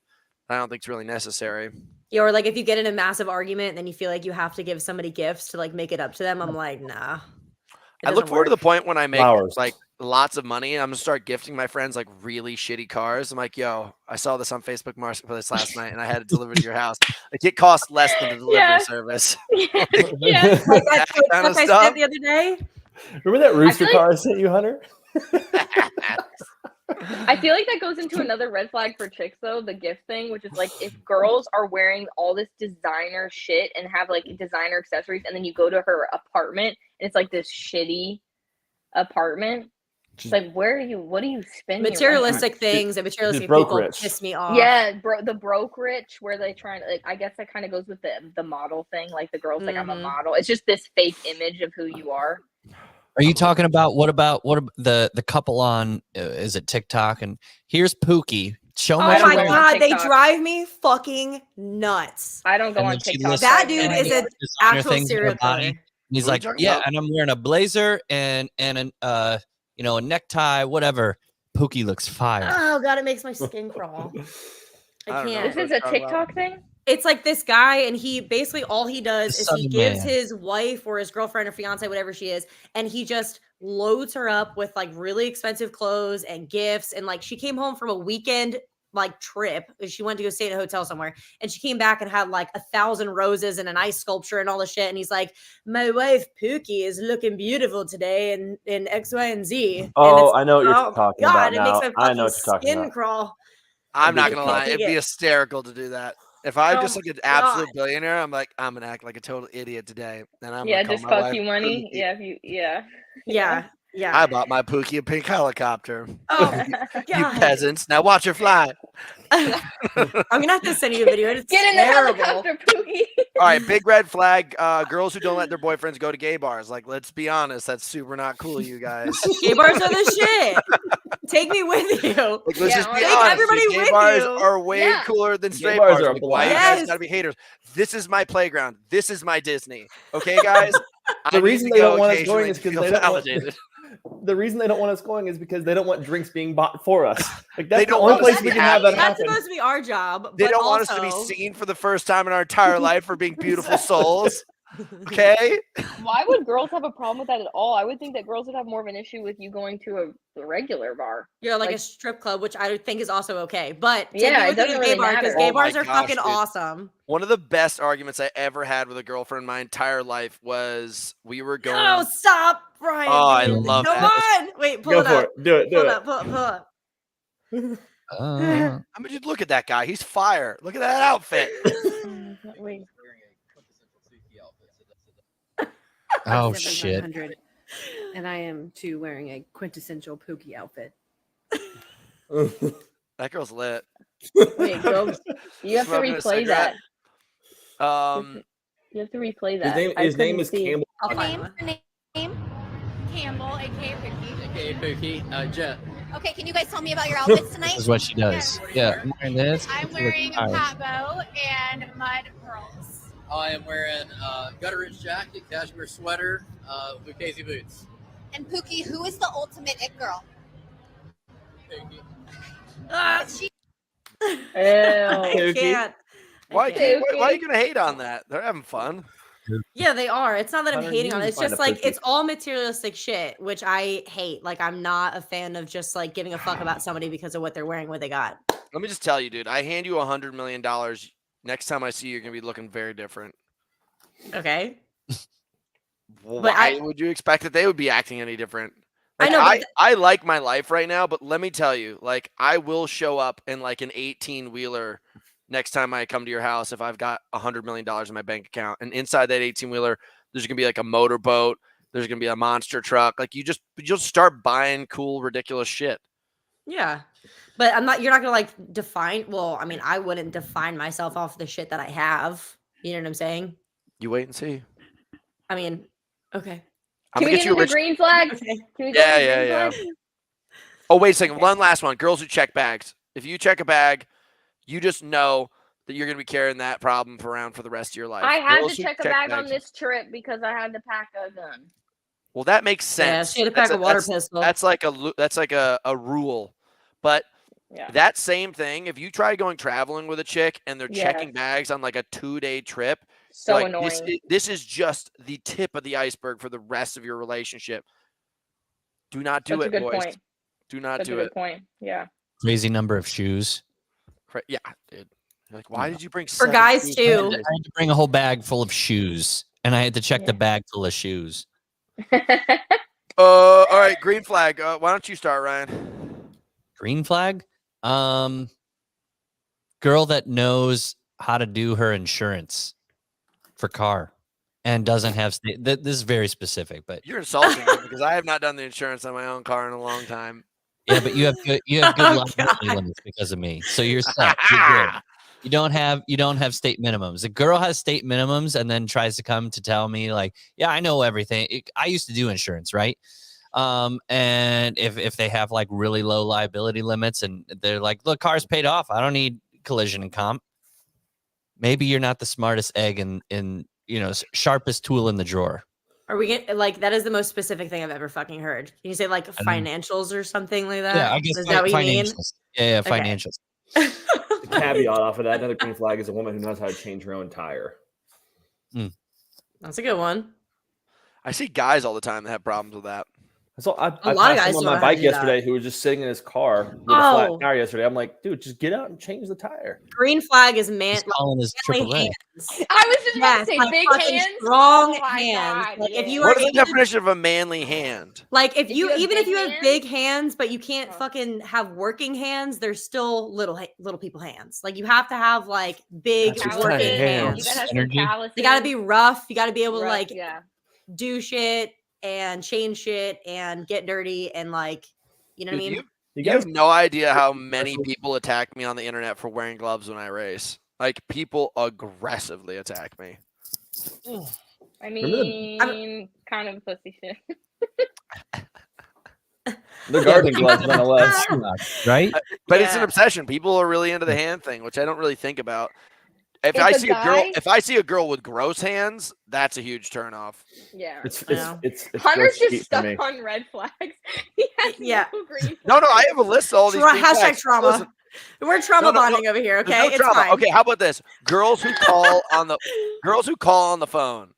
I don't think it's really necessary. Yeah, or like if you get in a massive argument and then you feel like you have to give somebody gifts to like make it up to them, I'm like, nah. I look forward to the point when I make like lots of money. I'm gonna start gifting my friends like really shitty cars. I'm like, yo, I saw this on Facebook Marketplace last night, and I had it delivered to your house. Like, it costs less than the delivery service. Like that kind of I stuff. said the other day. Remember that rooster car I sent you, Hunter? I feel like that goes into another red flag for chicks though, the gift thing, which is like if girls are wearing all this designer shit and have like designer accessories, and then you go to her apartment and it's like this shitty apartment. It's like, what do you spend? Materialistic things and materialistic people piss me off. Yeah, the broke rich, where they try to like, I guess that kind of goes with the model thing. Like the girl's like, I'm a model. It's just this fake image of who you are. Are you talking about what the couple on is it TikTok? And here's Pookie. Oh my god, they drive me fucking nuts. I don't go on TikTok. That dude is an actual serial killer. He's like, yeah, and I'm wearing a blazer and an you know, a necktie, whatever. Pookie looks fire. Oh god, it makes my skin crawl. I can't. This is a TikTok thing? It's like this guy, and he basically all he does is he gives his wife or his girlfriend or fiance, whatever she is, and he just loads her up with like really expensive clothes and gifts. And like she came home from a weekend like trip. She went to go stay at a hotel somewhere, and she came back and had like 1,000 roses and an ice sculpture and all the shit. And he's like, my wife Pookie is looking beautiful today in X, Y, and Z. Oh, I know what you're talking about now. It makes my I know what you're talking skin about. crawl. I'm not gonna lie, it'd be hysterical to do that. If I'm just like an absolute billionaire, I'm like, I'm gonna act like a total idiot today. And I'm gonna call just my fuck wife you money. Pookie. Yeah. I bought my Pookie a pink helicopter. Oh, you peasants! Now watch her fly. I'm gonna have to send you a video. It's Get in terrible. the helicopter, Pookie. All right, big red flag. Girls who don't let their boyfriends go to gay bars. Like, let's be honest, that's super not cool, you guys. Gay bars are the shit. Take me with you. Like, let's just be take honest. everybody Gay with bars you. are way cooler than straight bars bars. are Like, why you guys gotta be haters? This is my playground. This is my Disney. Okay, guys. The reason they don't want us going is because because they don't want. The reason they don't want us going is because they don't want drinks being bought for us. Like that's the only place we can have that That's happen. supposed to be our job. They but don't want us to be seen for the first time in our entire life for being beautiful souls. Okay. Why would girls have a problem with that at all? I would think that girls would have more of an issue with you going to a regular bar. Yeah, like a strip club, which I think is also okay. But yeah, it doesn't really matter because gay bars are fucking dude. awesome. One of the best arguments I ever had with a girlfriend in my entire life was we were going. Oh, stop, Brian! Oh, I love Come that. on, wait, pull Go it for up. it. Do it. Do Pull it. up. Pull up. I mean, just look at that guy. He's fire. Look at that outfit. Wait. Oh shit! And I am too wearing a quintessential Pookie outfit. That girl's lit. Wait, girls, you have to Smoking a replay that. cigarette. You have to replay that. His name is Campbell. I'll find one. Name Campbell, aka Ricky. Hey, Pookie. Jet. Okay, can you guys tell me about your outfits tonight? This is what she does. Yeah, I'm wearing this. I'm wearing a pat bow and mud pearls. I am wearing gutter rich jacket, cashmere sweater, Lucchese boots. And Pookie, who is the ultimate it girl? Pookie. I Ew. can't. Why Okay. are you gonna hate on that? They're having fun. Yeah, they are. It's not that I'm Hunter, hating you on it. need It's to find just a like pussy. it's all materialistic shit, which I hate. Like I'm not a fan of just like giving a fuck about somebody because of what they're wearing, what they got. Let me just tell you, dude. I hand you $100 million. Next time I see you, you're gonna be looking very different. Okay. Well, But why would you expect that they would be acting any different? I Like, know, but I like my life right now, but let me tell you, like I will show up in like an 18-wheeler next time I come to your house if I've got $100 million in my bank account. And inside that 18-wheeler, there's gonna be like a motorboat, there's gonna be a monster truck. Like you'll start buying cool, ridiculous shit. yeah. But you're not gonna like define, well, I mean, I wouldn't define myself off the shit that I have. You know what I'm saying? You wait and see. I mean, okay. I'm Can we gonna get get you a into rich. green flags? Okay. Can we go Yeah, into yeah, green yeah. flags? Oh, wait a second. Okay. One last one. Girls who check bags. If you check a bag, you just know that you're going to be carrying that problem around for the rest of your life. I had Girls to who check a bag on bags- this trip because I had to pack a gun. Well, that makes Yeah, sense. she had to pack a water pistol. That's like a rule. But Yeah. that same thing, if you try going traveling with a chick and they're checking Yes. bags on like a 2-day trip, So you're like, annoying. this is just the tip of the iceberg for the rest of your relationship. Do not do That's a it, good boys. point. Do not That's a do good it. point. Yeah. Crazy number of shoes. Yeah, dude. You're like, why did you bring For 7 guys, shoes too. home? I had to bring a whole bag full of shoes, and I had to check the Yeah. bag full of shoes. All right, green flag. Why don't you start, Ryan? Green flag. Girl that knows how to do her insurance for car and doesn't have this is very specific, but You're insulting me because I have not done the insurance on my own car in a long time. yeah, but you have good Oh, liability limits because of me, so you're set. You're good. You don't have state minimums. A girl has state minimums and then tries to come to tell me like, yeah, I know everything. I used to do insurance, right? And if they have like really low liability limits and they're like, look, car's paid off, I don't need collision and comp. Maybe you're not the smartest egg in sharpest tool in the drawer. Are we getting like that is the most specific thing I've ever fucking heard. Can you say like financials or something like that? Yeah, I guess Is that what you mean? financials. Yeah, Okay. financials. The caveat off of that, another green flag is a woman who knows how to change her own tire. That's a good one. I see guys all the time that have problems with that. So I A lot of passed guys him don't on know my how to bike do that. yesterday who was just sitting in his car with a Oh. flat tire yesterday. I'm like, dude, just get out and change the tire. Green flag is man He's calling his manly triple A. hands. I was just about to Yes, say like big fucking hands. strong Oh my hands. God, Like if yeah. you What are is the able to- definition of a manly hand? like if you you have even if big you have hands- big hands, but you can't Oh. fucking have working hands, they're still little people hands. Like you have to have like big That's just working tiny hands. You gotta have Energy. some calluses. They got to be rough. You got to be able to rough, like yeah. do shit and change shit and get dirty and like, you know what I Dude, mean? you have no idea how many people attack me on the internet for wearing gloves when I race. Like people aggressively attack me. I Remember the- mean, kind of pussy shit. They're gardening gloves nonetheless. Right? But it's an Yeah. obsession. People are really into the hand thing, which I don't really think about. If If I a see a girl, guy- if I see a girl with gross hands, that's a huge turnoff. Yeah. It's Yeah. Hunter's gross feet just for stuck me. on red flags. He has Yeah. no green No, I flags. have a list of all these. green Hashtag flags. trauma. Listen, We're trauma No, no, no. bonding over here, there's okay? no It's trauma. fine. Okay, how about this? Girls who call on the phone.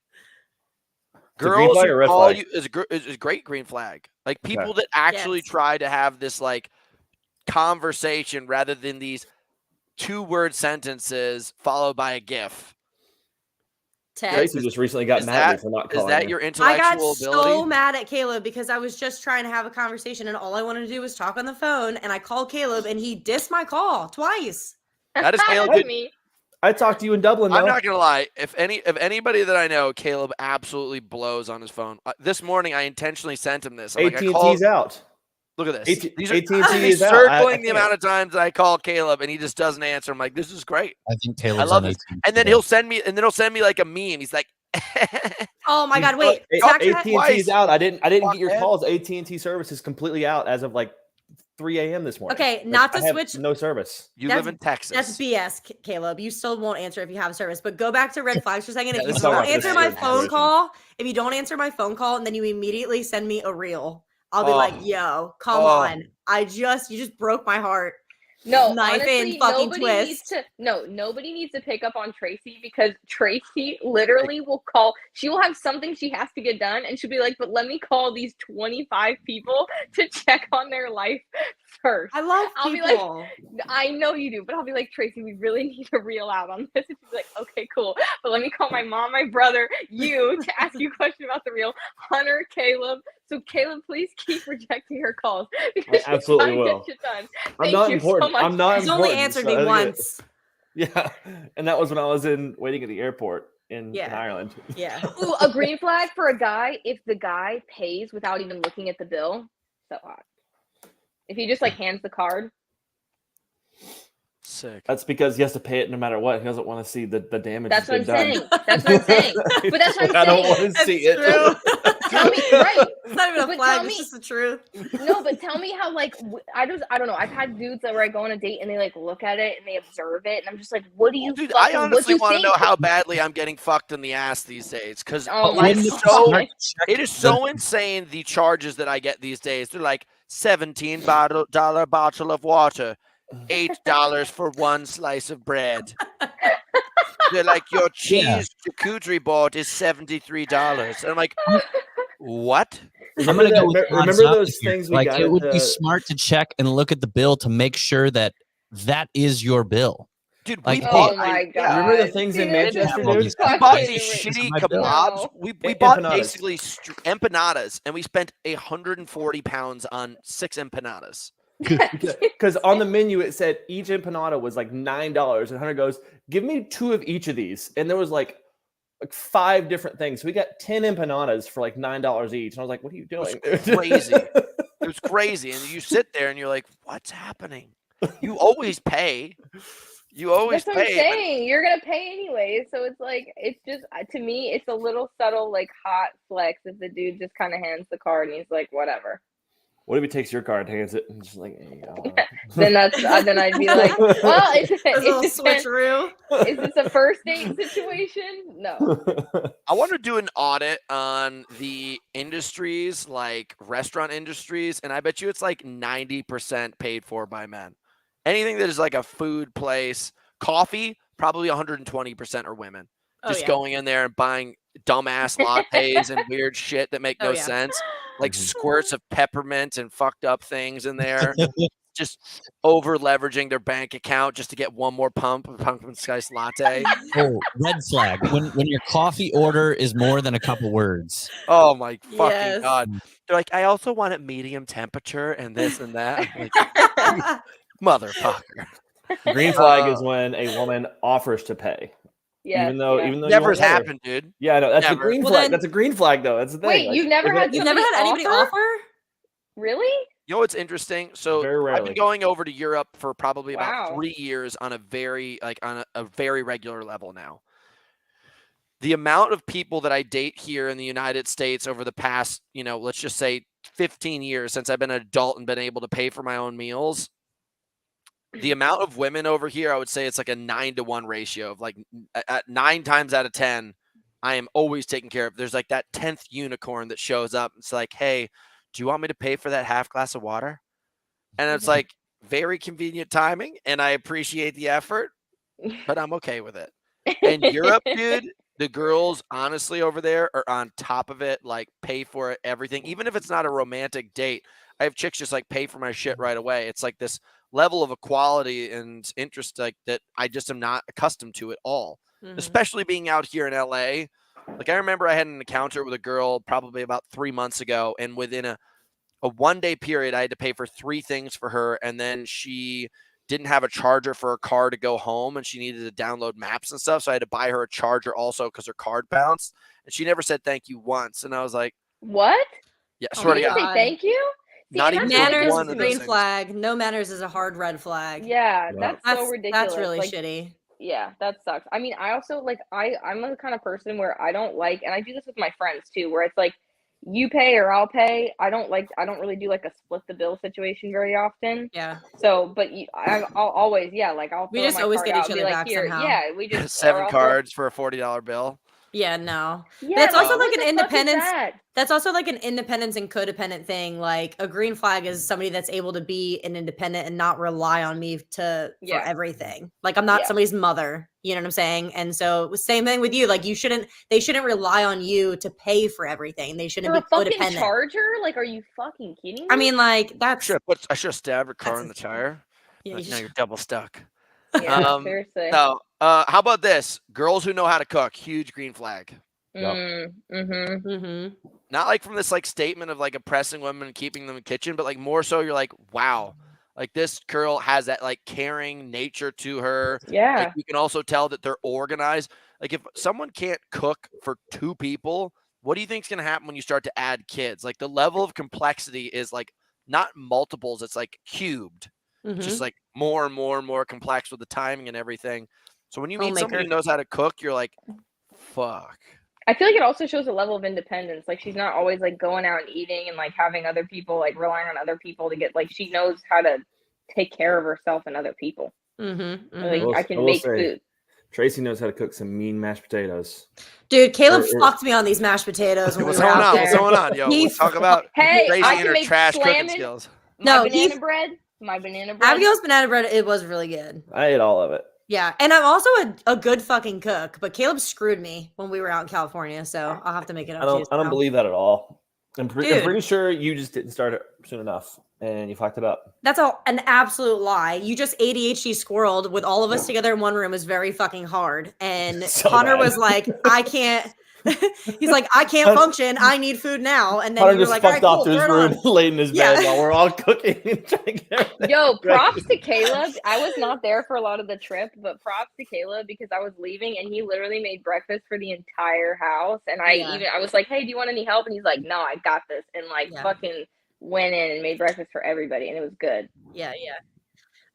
It's a green Girls flag who or red call flag? you is a great green flag. Like people Okay. that actually Yes. try to have this like conversation rather than these 2-word sentences followed by a GIF. Ted. Tracy just recently got Is mad at me that- for not Is calling that her. your I intellectual got ability? so mad at Caleb because I was just trying to have a conversation and all I wanted to do was talk on the phone and I called Caleb and he dissed my call twice. That is Caleb. That's me. I talked to you in Dublin, though. I'm not gonna lie. If anybody that I know, Caleb absolutely blows on his phone. This morning, I intentionally sent him this. I'm like, I AT&T's called, out. look at this. AT&T These are is out. circling I the amount of times that I call Caleb and he just doesn't answer. I'm like, this is great. I think Taylor's love on this. 18. And then he'll send me like a meme. He's like, Oh my God! Wait, AT&T's out. I didn't get your Fuckhead. calls. AT&T service is completely out as of like 3 a.m. this morning. Okay, Like, not to I have switch. no service. You That's- live in Texas. That's BS, Caleb. You still won't answer if you have service. But go back to red flags for a second. Yeah, If this you is don't about answer this my weird phone situation. call, if you don't answer my phone call and then you immediately send me a reel, I'll be like, yo, come Oh. on. You just broke my heart. No, Knife honestly, in, fucking nobody needs to pick up on Tracy because Tracy literally will call. She will have something she has to get done, and she'll be like, "But let me call these 25 people to check on their life first." I love I'll be people. like, I know you do, but I'll be like, Tracy, we really need to reel out on this. And she's like, okay, cool. But let me call my mom, my brother, you to ask you a question about the reel. Hunter, Caleb. So Caleb, please keep rejecting her calls because she's absolutely trying to will. get shit done. I'm Thank not you important. so much. I'm not He's only important. answered so me I think once. Yeah, and that was when I was waiting at the airport in Yeah. Ireland. Yeah. Ooh, a green flag for a guy if the guy pays without even looking at the bill. So hot. If he just like hands the card. Sick. That's because he has to pay it no matter what. He doesn't want to see the damage. That's what I'm that's been saying. That's what I'm saying. But that's what I'm I don't saying. want to see it. True. Tell me, right? It's not even a But flag. tell It's me- just the truth. No, but tell me how like I don't know. I've had dudes that where I go on a date and they like look at it and they observe it and I'm just like, what do you? Dude, fucking, I what honestly you want to think? know how badly I'm getting fucked in the ass these days because Oh my it's God. so it is so insane the charges that I get these days. They're like $17 bottle of water, $8 for one slice of bread. They're like your cheese charcuterie board is $73, and I'm like, what? I'm gonna go with Remember Ron's opposite those here. things we Like got it would at be the- smart to check and look at the bill to make sure that that is your bill. Dude, Like, we hey, bought. Oh my God. Remember the things in See, that's Manchester, have all dude? these We fucking bought Fucking these It's shitty my bill. kebabs. No. We bought Empanadas. basically empanadas, and we spent 140 pounds on 6 empanadas. Because on the menu it said each empanada was like $9, and Hunter goes, "Give me 2 of each of these," and there was like 5 different things. So we got 10 empanadas for like $9 each, and I was like, "What are you doing?" It was crazy. It was crazy, and you sit there and you're like, "What's happening?" You always pay. You always That's what I'm pay. but- saying. You're gonna pay anyway, so it's like it's just to me, it's a little subtle, like hot flex if the dude just kind of hands the card and he's like, whatever. What if he takes your card, hands it, and just like, "Hey, Then then I'd be like, well, There's a little it's switcheroo. is this a first date situation? No. I want to do an audit on the industries, like restaurant industries, and I bet you it's like 90% paid for by men. Anything that is like a food place, coffee, probably 120% are women. Just going in there and buying dumbass lattes and weird shit that make Oh, no yeah. sense, like squirts of peppermint and fucked up things in there. Just over leveraging their bank account just to get one more pump of pumpkin spice latte. Oh, red flag. When your coffee order is more than a couple words. Oh my fucking Yes. god! They're like, I also want it medium temperature and this and that. I'm like, motherfucker. Green flag is when a woman offers to pay, Yeah. even though you Never won't has let her. happened, dude. Yeah, I know that's Never. a green Well, flag. then- That's a green flag, though. That's the thing. Wait, Like, you've never if had it- You've never had anybody offer? Really? You know what's interesting? So Very I've rarely. been going over to Europe for probably about Wow. 3 years on a very very regular level now. The amount of people that I date here in the United States over the past, let's just say 15 years since I've been an adult and been able to pay for my own meals, the amount of women over here, I would say it's like a 9-to-1 ratio of like at 9 times out of 10, I am always taken care of. There's like that 10th unicorn that shows up. It's like, hey, do you want me to pay for that half glass of water? And it's like very convenient timing, and I appreciate the effort, but I'm okay with it. In Europe, dude, the girls honestly over there are on top of it, like pay for it, everything. Even if it's not a romantic date, I have chicks just like pay for my shit right away. It's like this level of equality and interest like that I just am not accustomed to at all, Mhm. especially being out here in LA. Like I remember I had an encounter with a girl probably about 3 months ago, and within a 1-day period, I had to pay for 3 things for her, and then she didn't have a charger for her car to go home, and she needed to download maps and stuff, so I had to buy her a charger also because her card bounced, and she never said thank you once, and I was like, What? yeah, Oh swear my to You God. didn't say thank you? See, Not and even that's for Manners one is of a those green things. flag. No manners is a hard red flag. Yeah, Yeah. that's That's so ridiculous. That's really like, shitty. Yeah, that sucks. I mean, I also like I'm the kind of person where I don't like, and I do this with my friends too, where it's like you pay or I'll pay. I don't really do like a split the bill situation very often. Yeah. So, but I'll always, yeah, like I'll We throw just my always card get out each and be other like, back here, somehow. yeah, we just or 7 I'll throw- cards for a $40 bill. Yeah, no. Yeah, That's like, also what like the an fuck is independence. that? That's also like an independence and codependent thing. Like a green flag is somebody that's able to be an independent and not rely on me for Yeah. everything. Like I'm not Yeah. somebody's mother. You know what I'm saying? And so same thing with you. Like they shouldn't rely on you to pay for everything. They shouldn't For a be fucking codependent. charger? Like, are you fucking kidding me? I mean, like that's I should have stabbed her car in the tire. yeah, Like, you now should- you're double stuck. Yeah, seriously. No. How about this? Girls who know how to cook, huge green flag. Mhm. Not like from this like statement of like oppressing women and keeping them in the kitchen, but like more so you're like, wow, like this girl has that like caring nature to her. Yeah. Like you can also tell that they're organized. Like if someone can't cook for 2 people, what do you think is going to happen when you start to add kids? Like the level of complexity is like not multiples, it's like cubed. It's just Mhm. like more and more and more complex with the timing and everything. So when you meet somebody who Homemaker. knows how to cook, you're like, fuck. I feel like it also shows a level of independence. Like she's not always like going out and eating and like having other people, like relying on other people to get, like she knows how to take care of herself and other people. Mhm. Like Mhm. I can make food. Tracy knows how to cook some mean mashed potatoes. Dude, Caleb Or- fucked me on these mashed potatoes when What's we were going out on? there. What's going on, yo? He Let's talk about Hey, Tracy I and can her make trash cooking slamming- skills. My banana bread. Abigail's banana bread, it was really good. I ate all of it. Yeah, and I'm also a good fucking cook, but Caleb screwed me when we were out in California, so I'll have to make it up I to you. don't believe that at all. I'm Dude. pretty sure you just didn't start it soon enough and you fucked it up. That's an absolute lie. You just ADHD squirreled with all of us together in one room is very fucking hard. And So Connor bad. was like, I can't. He's like, I can't function. I need food now. And then Hunter you were just like, all right, fucked off cool, to his throw it room, on. laid in his Yeah. bed while we're all cooking and trying to get everything Yo, props ready. to Caleb. I was not there for a lot of the trip, but props to Caleb because I was leaving and he literally made breakfast for the entire house. And I was like, hey, do you want any help? And he's like, no, I got this. And like fucking went in and made breakfast for everybody and it was good. Yeah.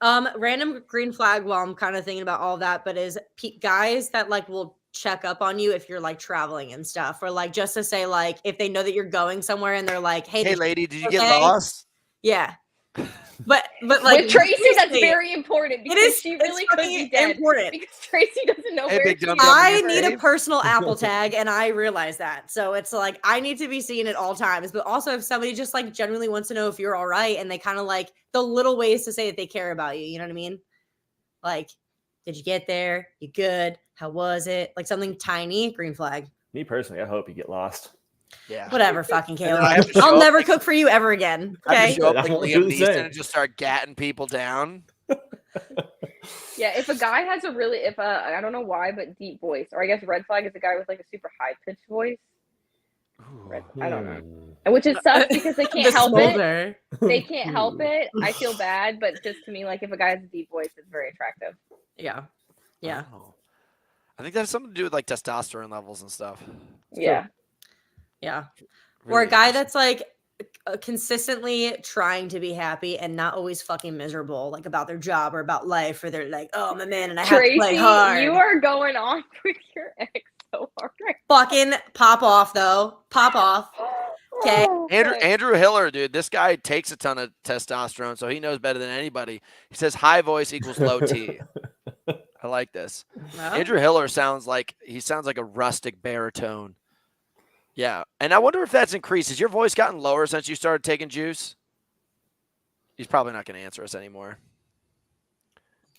Random green flag while I'm kind of thinking about all that, but is guys that like will check up on you if you're like traveling and stuff, or like just to say like if they know that you're going somewhere and they're like, hey lady, did you okay? get lost? Yeah. But like with Tracy, that's seriously, very important because it is she really could be dead. important. Because Tracy doesn't know Hey, where big she dumb is. dumb, I you need a saved? personal Apple tag, and I realize that. So it's like I need to be seen at all times. But also, if somebody just like genuinely wants to know if you're all right, and they kind of like the little ways to say that they care about you, you know what I mean? Like, did you get there? You good? How was it? Like something tiny, green flag. Me personally, I hope you get lost. Yeah. Whatever, fucking And then I Caleb. have to show I'll up, never like- cook for you ever again. I have Okay. to show up I like won't Liam do the Neeson same. and just start gatting people down. Yeah, if a guy has a really, I don't know why, but deep voice, or I guess red flag is a guy with like a super high pitched voice. I don't know. Which is sucks because they can't help it. They can't help it. I feel bad, but just to me, like if a guy has a deep voice, it's very attractive. Yeah. Oh. I think that has something to do with like testosterone levels and stuff. Yeah. Yeah. Really Or a guy interesting. that's like consistently trying to be happy and not always fucking miserable, like about their job or about life, or they're like, oh, I'm a man and I have to play Tracy, hard. you are going on with your ex so hard. Fucking pop off, though. Pop off. Okay. Andrew Hiller, dude, this guy takes a ton of testosterone, so he knows better than anybody. He says high voice equals low T. I like this. Well, Andrew Hiller sounds like a rustic baritone. Yeah, and I wonder if that's increased. Has your voice gotten lower since you started taking juice? He's probably not going to answer us anymore.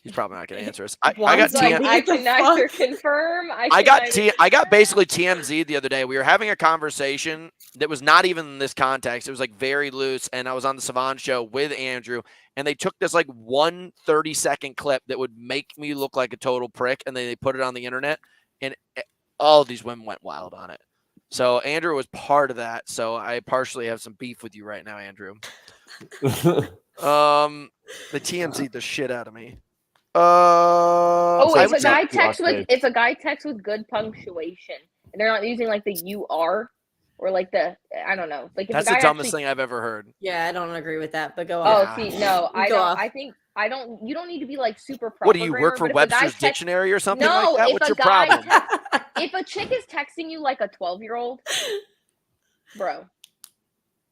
He's probably not going to answer us. I got Like, TM. I can neither confirm. I got basically TMZ'd the other day. We were having a conversation that was not even in this context. It was like very loose, and I was on the Savon show with Andrew, and they took this like 1 30-second clip that would make me look like a total prick, and then they put it on the internet, and all of these women went wild on it. So Andrew was part of that. So I partially have some beef with you right now, Andrew. The TMZ the shit out of me. If a guy texts with good punctuation and they're not using like the you are or like the I don't know, like if that's a guy the dumbest thing I've ever heard. yeah, I don't agree with that, but go Oh, on. see, no, I Go don't. off. I think You don't need to be like super proper. What do you work grammar, for but if a guy Webster's text- Dictionary or something No, like that? if What's a your guy problem? If a chick is texting you like a 12-year-old, bro.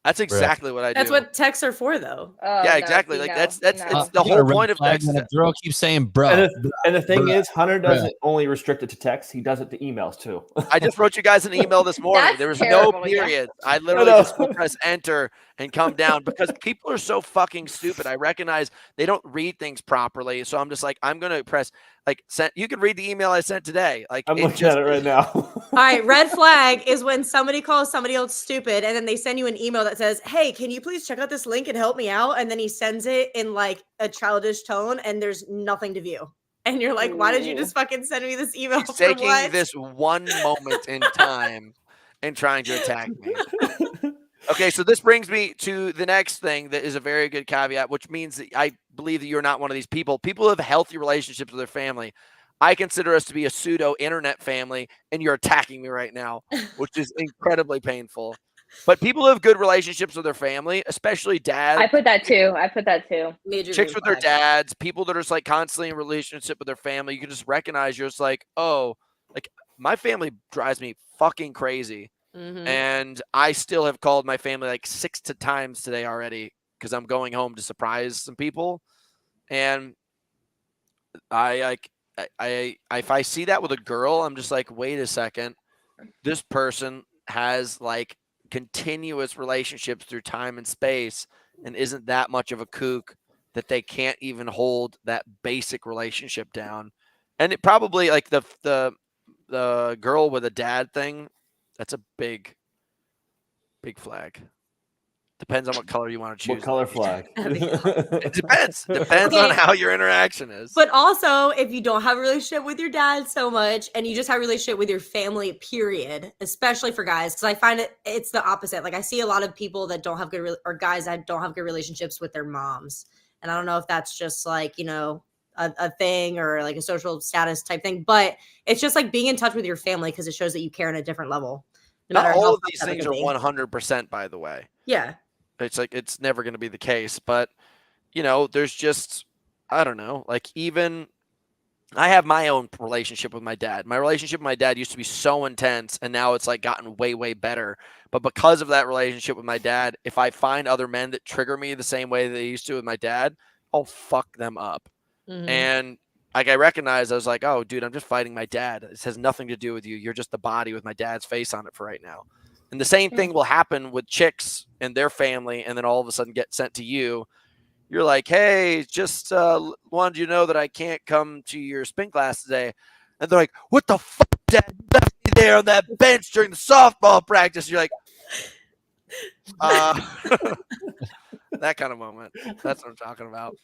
That's exactly what I do. That's what texts are for, though. Oh, Yeah, no, exactly. see, Like no, it's no. the You got a whole red point of flag text. when a girl keeps saying, bro. And the thing bruh, is, Hunter doesn't only restrict it to text; he does it to emails too. I just wrote you guys an email this morning. That's There was terrible, no yeah. period. I literally know. just press enter and come down because people are so fucking stupid. I recognize they don't read things properly. So I'm just like, I'm going to press like send. You can read the email I sent today. Like I'm it looking just at it right now. All right, red flag is when somebody calls somebody else stupid and then they send you an email that says, "Hey, can you please check out this link and help me out?" And then he sends it in like a childish tone and there's nothing to view. And you're like, "Why did you just fucking send me this email He's for taking what?" this one moment in time and trying to attack me. Okay, so this brings me to the next thing that is a very good caveat, which means that I believe that you're not one of these people. People who have healthy relationships with their family. I consider us to be a pseudo internet family, and you're attacking me right now, which is incredibly painful. But people who have good relationships with their family, especially dads, I put that too. Major chicks green with their flag. dads, people that are just like constantly in a relationship with their family, you can just recognize you're just like, oh, like my family drives me fucking crazy. Mhm. And I still have called my family like 6 times today already because I'm going home to surprise some people. And I if I see that with a girl, I'm just like, wait a second. This person has like continuous relationships through time and space and isn't that much of a kook that they can't even hold that basic relationship down. And it probably like the girl with a dad thing, that's a big flag. Depends on what color you want to choose. What color flag? It depends. Depends Okay. on how your interaction is. But also, if you don't have a relationship with your dad so much and you just have a relationship with your family, period, especially for guys, because I find it's the opposite. Like I see a lot of people that don't have good or guys that don't have good relationships with their moms. And I don't know if that's just like, a thing or like a social status type thing, but it's just like being in touch with your family because it shows that you care on a different level. No Not matter all how of these fucked up it things could are be. 100%, by the way. Yeah. It's like it's never going to be the case, but there's just I don't know, like even I have my own relationship with my dad. My relationship with my dad used to be so intense and now it's like gotten way better. But because of that relationship with my dad, if I find other men that trigger me the same way they used to with my dad, I'll fuck them up. Mhm. And like I recognized, I was like, oh, dude, I'm just fighting my dad. This has nothing to do with you. You're just the body with my dad's face on it for right now. And the same thing will happen with chicks and their family, and then all of a sudden get sent to you. You're like, hey, just wanted you to know that I can't come to your spin class today. And they're like, what the fuck, Dad? You left me there on that bench during the softball practice. You're like, that kind of moment. That's what I'm talking about.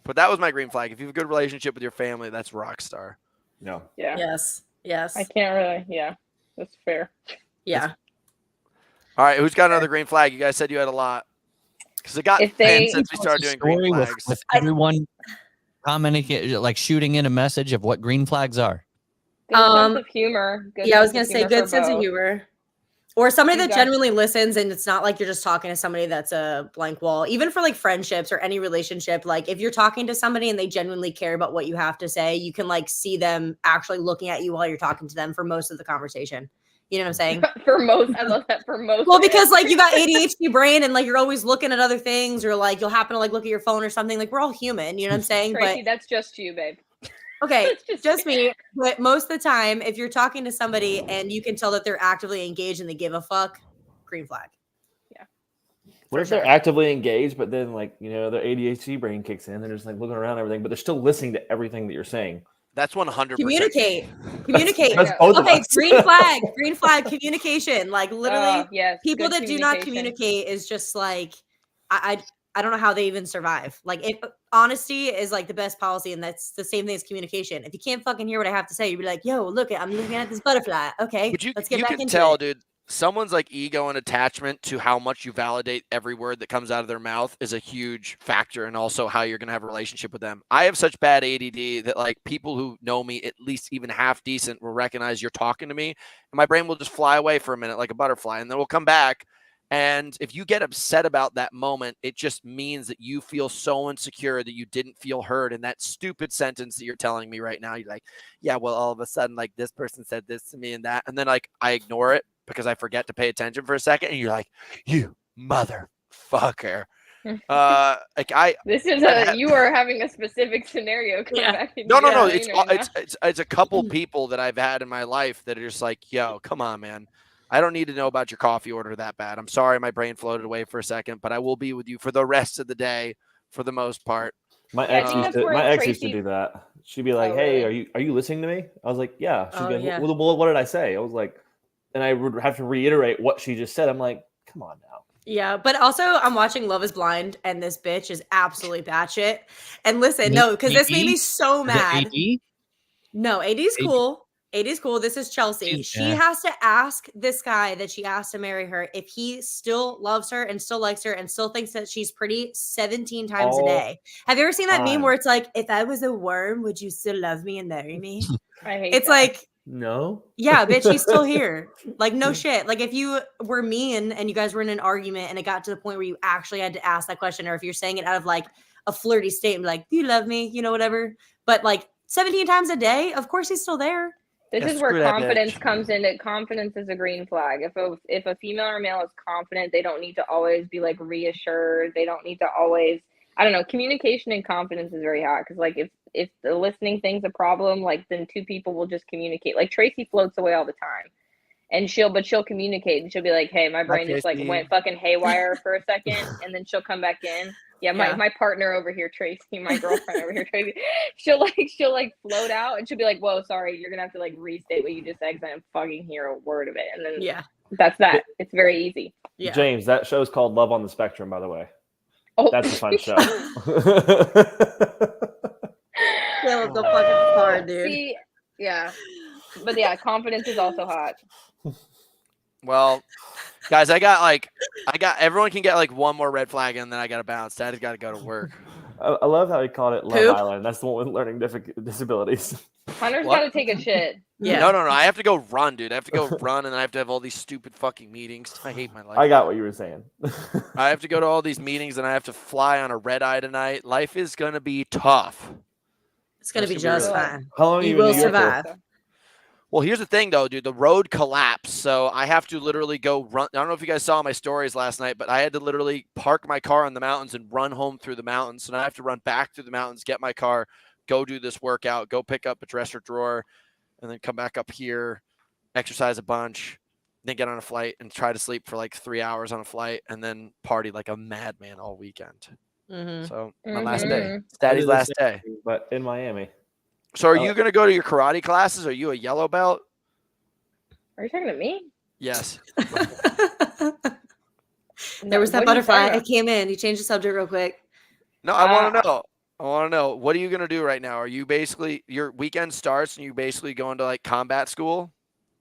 But that was my green flag. If you have a good relationship with your family, that's rock star. No. Yeah. Yes. I can't really. Yeah, that's fair. Yeah. All right, who's got another green flag? You guys said you had a lot. Because it got If thin they- since we started doing green Story flags. with everyone commenting, like shooting in a message of what green flags are. Good sense of humor. Yeah, I was gonna say good sense of humor. Or somebody You that guys- genuinely listens and it's not like you're just talking to somebody that's a blank wall. Even for like friendships or any relationship, like if you're talking to somebody and they genuinely care about what you have to say, you can like see them actually looking at you while you're talking to them for most of the conversation. You know what I'm saying? For most, I love that. For most. Well, because like you got ADHD brain and like you're always looking at other things or like you'll happen to like look at your phone or something. Like we're all human, you know what I'm saying? Tracy, But that's just you, babe. okay, That's just me. But most of the time, if you're talking to somebody and you can tell that they're actively engaged and they give a fuck, green flag. What if they're actively engaged, but then like their ADHD brain kicks in, they're just like looking around everything, but they're still listening to everything that you're saying. That's 100%. Communicate. That's both of Okay, us. green flag. Green flag. Communication. Like literally, yes, people good that do not communication. communicate is just like I don't know how they even survive. Like if honesty is like the best policy, and that's the same thing as communication. If you can't fucking hear what I have to say, you'd be like, "Yo, look, I'm looking at this butterfly." Okay, But let's get you back can into tell, it. dude, someone's like ego and attachment to how much you validate every word that comes out of their mouth is a huge factor, and also how you're going to have a relationship with them. I have such bad ADD that like people who know me at least even half decent will recognize you're talking to me, and my brain will just fly away for a minute like a butterfly, and then we'll come back, And if you get upset about that moment, it just means that you feel so insecure that you didn't feel heard. And that stupid sentence that you're telling me right now, you're like, yeah, well, all of a sudden, like this person said this to me and that. And then like I ignore it because I forget to pay attention for a second. And you're like, you motherfucker. This is you are having a specific scenario come back. No. It's a couple people that I've had in my life that are just like, yo, come on, man. I don't need to know about your coffee order that bad. I'm sorry my brain floated away for a second, but I will be with you for the rest of the day for the most part. My ex used to do that. She'd be like, "Hey, are you listening to me?" I was like, "Yeah." She'd be like, well, what did I say? I was like, and I would have to reiterate what she just said. I'm like, come on now. Yeah, but also I'm watching Love is Blind, and this bitch is absolutely batshit. And listen, no, because this made me so mad. No, AD's cool. AD's cool. This is Chelsea. She has to ask this guy that she asked to marry her if he still loves her and still likes her and still thinks that she's pretty 17 times a day. Have you ever seen that meme where it's like, if I was a worm, would you still love me and marry me? I hate it's that. like, no. Yeah, bitch, he's still here. Like, no shit. Like, if you were mean and you guys were in an argument and it got to the point where you actually had to ask that question, or if you're saying it out of like a flirty statement, like, do you love me? You know, whatever. But like 17 times a day, of course he's still there. This is where confidence comes in. Confidence is a green flag. If a female or male is confident, they don't need to always be like reassured. They don't need to always, I don't know, communication and confidence is very hot. Because like if the listening thing's a problem, like then two people will just communicate. Like Tracy floats away all the time. And she'll communicate and she'll be like, hey, my brain just like went fucking haywire for a second, and then she'll come back in. Yeah, my partner over here, Tracy, my girlfriend over here, Tracy, she'll float out and she'll be like, whoa, sorry, you're gonna have to like restate what you just said because I didn't fucking hear a word of it. And then that's that. It's very easy. Yeah. James, that show's called Love on the Spectrum, by the way. Oh, that's a fun show. Caleb's so fucking hard, dude. See, yeah. But yeah, confidence is also hot. Well, guys, I got everyone can get like one more red flag and then I got to bounce. Daddy's got to go to work. I love how he called it Love Island. That's the one with learning disabilities. Hunter's got to take a shit. Yeah. No. I have to go run, dude. I have to go run and I have to have all these stupid fucking meetings. I hate my life. I got what you were saying. I have to go to all these meetings and I have to fly on a red eye tonight. Life is going to be tough. It's going to be just fine. How long you will survive. Well, here's the thing, though, dude. The road collapsed, so I have to literally go run. I don't know if you guys saw my stories last night, but I had to literally park my car in the mountains and run home through the mountains. So now I have to run back through the mountains, get my car, go do this workout, go pick up a dresser drawer, and then come back up here, exercise a bunch, then get on a flight and try to sleep for like 3 hours on a flight, and then party like a madman all weekend. Mm-hmm. So my last day. It's Daddy's last day. But in Miami. So are you going to go to your karate classes? Are you a yellow belt? Are you talking to me? Yes. There was that butterfly. It came in. He changed the subject real quick. No, I want to know. I want to know. What are you going to do right now? Are you basically, your weekend starts and you basically going to like combat school?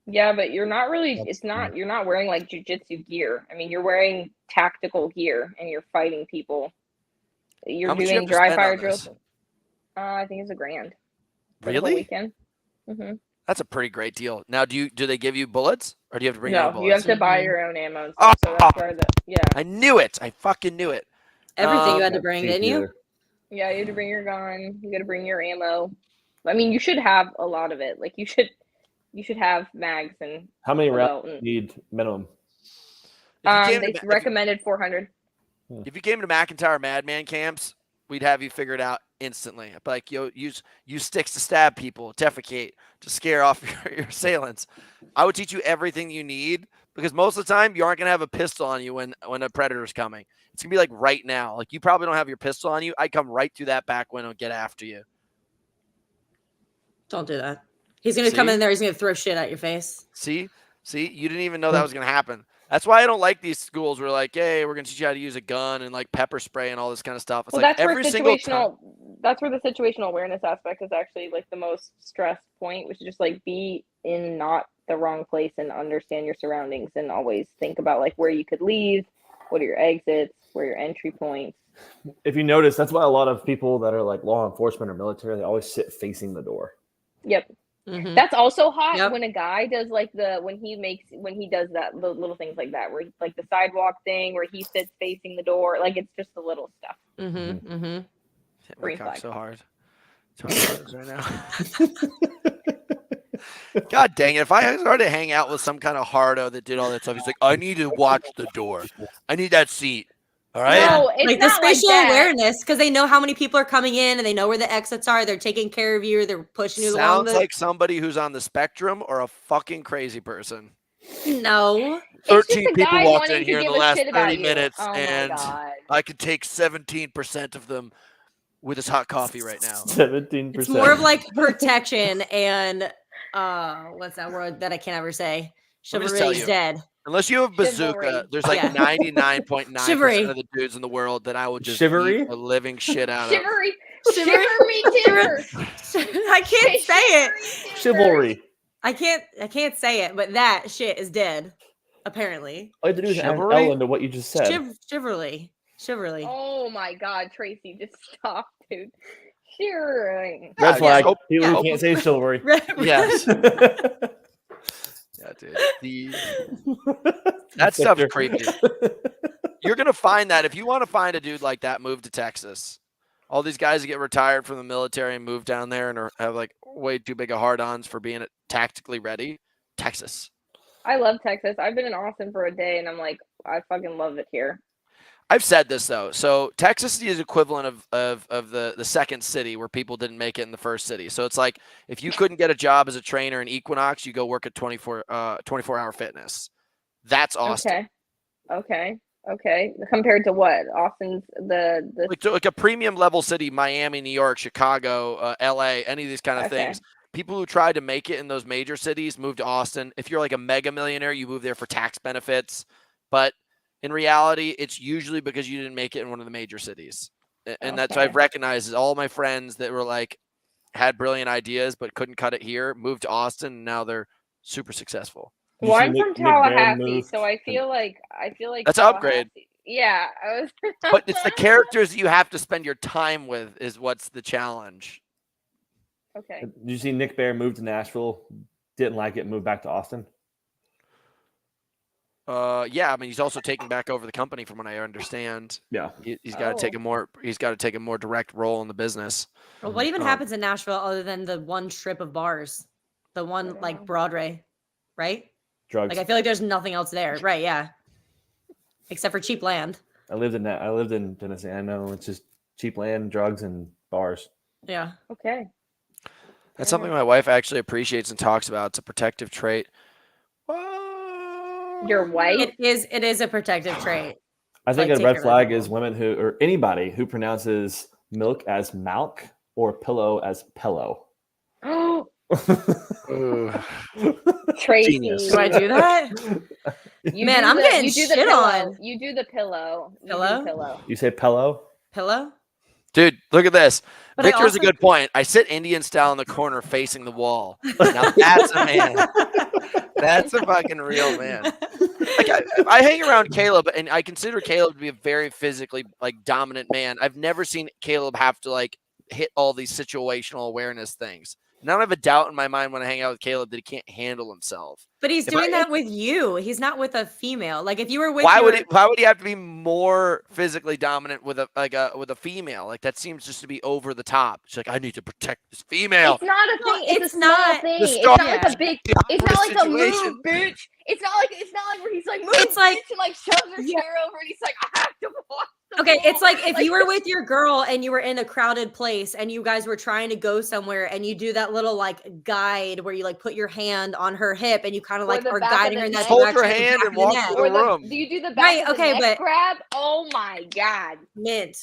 Yeah, but you're not really, you're not wearing like jujitsu gear. I mean, you're wearing tactical gear and you're fighting people. You're doing dry fire drills. I think it's $1,000. Really? Weekend. Mm-hmm. That's a pretty great deal. Now, do they give you bullets, or do you have to bring your own bullets? No, you have to buy your own ammo. And stuff, so that's where I knew it. I fucking knew it. Everything you had to bring, didn't you? Yeah, you had to bring your gun. You got to bring your ammo. I mean, you should have a lot of it. Like you should have mags and. How many rounds do you need minimum? They recommended 400. If you came to McIntyre Madman camps, we'd have you figured out instantly. I'd be like, yo, use sticks to stab people, defecate, to scare off your assailants. I would teach you everything you need because most of the time you aren't going to have a pistol on you when a predator's coming. It's going to be like right now. Like you probably don't have your pistol on you. I'd come right through that back window and get after you. Don't do that. He's going to come in there. He's going to throw shit at your face. See, you didn't even know that was going to happen. That's why I don't like these schools where like, hey, we're going to teach you how to use a gun and like pepper spray and all this kind of stuff. It's like every single time. That's where the situational awareness aspect is actually like the most stress point, which is just like be in not the wrong place and understand your surroundings and always think about like where you could leave, what are your exits, where are your entry points. If you notice, that's why a lot of people that are like law enforcement or military, they always sit facing the door. Yep. That's also hot Yep. when a guy does like when he does that the little things like that, where like the sidewalk thing where he sits facing the door, like it's just the little stuff. Mm-hmm. Mm-hmm. Hit my Green cock flag. so hard. It's hard right now. God dang it. If I started to hang out with some kind of hardo that did all that stuff, he's like, I need to watch the door. I need that seat. All right. No, it's Like the not like spatial that. awareness, because they know how many people are coming in and they know where the exits are. They're taking care of you. They're pushing you along Sounds the. like somebody who's on the spectrum or a fucking crazy person. No. It's just 13 a people guy walked wanting in to here in the give a last shit about 30 you. minutes, Oh my and God. I could take 17% of them with this hot coffee right now. 17%. It's more of like protection and what's that word that I can't ever say? Let me just Chivalry tell is you. dead. Unless you have bazooka, Chivalry. there's like Yeah. 99.9% Chivalry. of the dudes in the world that I will just Chivalry? beat the living shit out of. Shivery, Shivery? shiver me timber. I can't say it. Chivalry. I can't say it, but that shit is dead. Apparently. All you have to do is add an Chivalry? L into what you just said. Chivalry. Oh my God, Tracy, just stop, dude. Shivering. Yeah, Red flag. hope- People who hope- can't say chivalry. Yes. Yeah, dude. That stuff's Victor. creepy. You're gonna find that if you want to find a dude like that, move to Texas. All these guys that get retired from the military and move down there and have like way too big of hard-ons for being tactically ready. Texas. I love Texas. I've been in Austin for a day, and I'm like, I fucking love it here. I've said this though. So Texas is equivalent of the second city where people didn't make it in the first city. So it's like if you couldn't get a job as a trainer in Equinox, you go work at 24-hour fitness. That's Austin. Okay. Compared to what? Austin's the Like a premium level city, Miami, New York, Chicago, LA, any of these kind of things. People who tried to make it in those major cities move to Austin. If you're like a mega millionaire, you move there for tax benefits. But in reality, it's usually because you didn't make it in one of the major cities. And that's what I've recognized is all my friends that were like had brilliant ideas but couldn't cut it here, moved to Austin, and now they're super successful. Did you Well, see I'm Nick- from Nick Barron Tallahassee, move? so I feel like That's an upgrade. Tallahassee- Yeah, I was. But it's the characters you have to spend your time with is what's the challenge. Okay. Did you see Nick Bear move to Nashville? Didn't like it, moved back to Austin. Yeah, I mean he's also taking back over the company from what I understand. Yeah, He's got to take a more direct role in the business. Well, what even happens in Nashville other than the one strip of bars? The one like Broadway, right? drugs. Like I feel like there's nothing else there. Right, yeah. Except for cheap land. I lived in Tennessee. I know it's just cheap land, drugs, and bars. Yeah. Okay. That's something my wife actually appreciates and talks about. It's a protective trait. Your wife? It is a protective trait. I think Like, a take red care of flag the is women who, or anybody who pronounces milk as malk or pillow as pillow. Oh, Ooh. Tracy. Genius. Do I do that? Man, I'm getting you do the shit pillow. on. You do the pillow. You do Pillow? the pillow. You say pillow? Pillow? Dude, look at this. But I Victor's a also- good point. I sit Indian style in the corner facing the wall. Now that's a man. That's a fucking real man. Like I hang around Caleb, and I consider Caleb to be a very physically like dominant man. I've never seen Caleb have to like hit all these situational awareness things. And I don't have a doubt in my mind when I hang out with Caleb that he can't handle himself. But he's doing that with you. He's not with a female. Like if you were with Why would he have to be more physically dominant with a female? Like that seems just to be over the top. She's like, I need to protect this female. It's not a thing. It's a small not thing. the It's Star not like a big. It's not like a situation. move, bitch. It's not like where he's like, move, It's like- bitch, and like shoves her Yeah. chair over, and he's like, I have to watch. the Okay, it's ball. like if you were with your girl and you were in a crowded place and you guys were trying to go somewhere and you do that little like guide where you like put your hand on her hip and you kind of Or like the are back of guiding the her in that neck. Hold direction. her with the hand back and of the walk neck. through Or the room. do you do the back Right, of the okay, neck but- grab? Oh my god. Mint.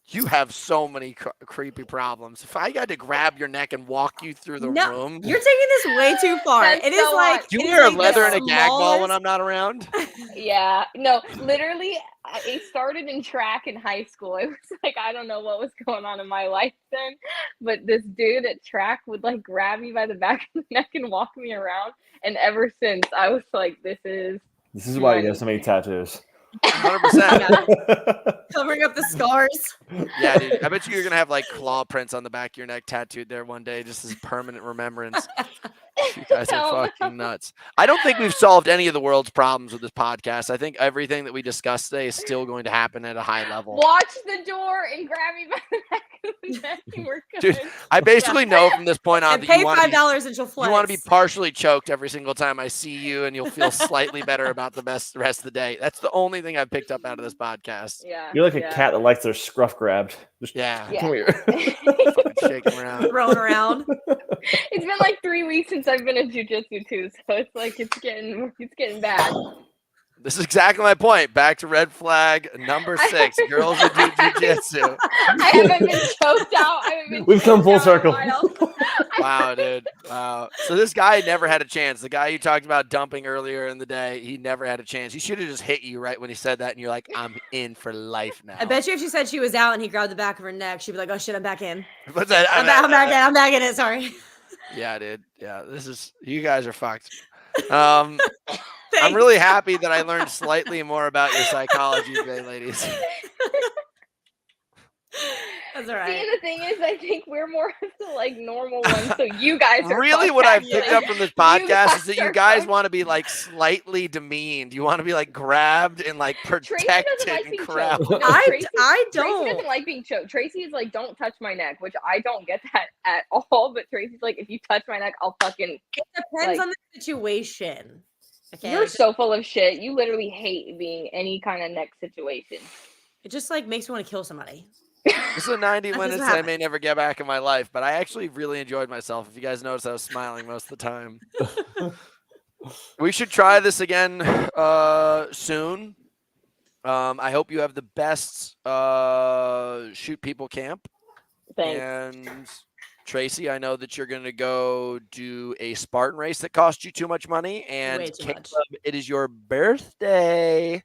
You have so many creepy problems. If I got to grab your neck and walk you through the No, room, you're taking this way too far. That's It is so like hot. do you it is wear a like the leather and a gag ball when smallest- I'm not around? Yeah, no, literally, it started in track in high school. It was like, I don't know what was going on in my life then, but this dude at track would like grab me by the back of the neck and walk me around. And ever since, I was like, this is This is why you have so many tattoos. 100%. Covering up the scars. Yeah, dude. I bet you're gonna have like claw prints on the back of your neck tattooed there one day, just as permanent remembrance. You guys are fucking nuts. I don't think we've solved any of the world's problems with this podcast. I think everything that we discussed today is still going to happen at a high level. Watch the door and grab me by the back of the neck and we're good. Dude, I basically know from this point on And that pay you want to be, $5 and she'll flex. you want to be partially choked every single time I see you, and you'll feel slightly better about the rest of the day. That's the only thing I've picked up out of this podcast. Yeah. You're like a cat that likes their scruff grabbed. Just Yeah. Yeah. come here. Shaking around. Thrown around. It's been like 3 weeks since I've been in jujitsu too, so it's like it's getting bad. This is exactly my point. Back to red flag number 6. Girls who do jujitsu. I haven't been choked out. I haven't been We've come full choked out in a circle. while. Wow, dude. Wow. So this guy never had a chance. The guy you talked about dumping earlier in the day, he never had a chance. He should have just hit you right when he said that, and you're like, I'm in for life now. I bet you if she said she was out and he grabbed the back of her neck, she'd be like, oh shit, I'm back in. What's that? I'm back in it. Sorry. Yeah, dude. Yeah, you guys are fucked. I'm really happy that I learned slightly more about your psychology today, ladies. That's all See, right. and the thing is, I think we're more of the like normal ones. So you guys are Really, fucked, what I've actually. picked up from this podcast is that you are guys fucked. want to be like slightly demeaned. You want to be like grabbed and like Tracy protected doesn't like and being crap. choked. No, I Tracy don't. doesn't like being choked. Tracy is like, don't touch my neck, which I don't get that at all. But Tracy's like, if you touch my neck, I'll fucking. It depends like- on the situation. Okay. You're so full of shit. You literally hate being any kind of neck situation. It just like makes me want to kill somebody. This is 90 That's minutes just that I what may never get back in my life, but I actually really enjoyed myself. If you guys noticed, I was smiling most of the time. We should try this again soon. I hope you have the best shoot people camp. Thanks. And Tracy, I know that you're going to go do a Spartan race that cost you too much money. And Way too Caleb, much. it is your birthday.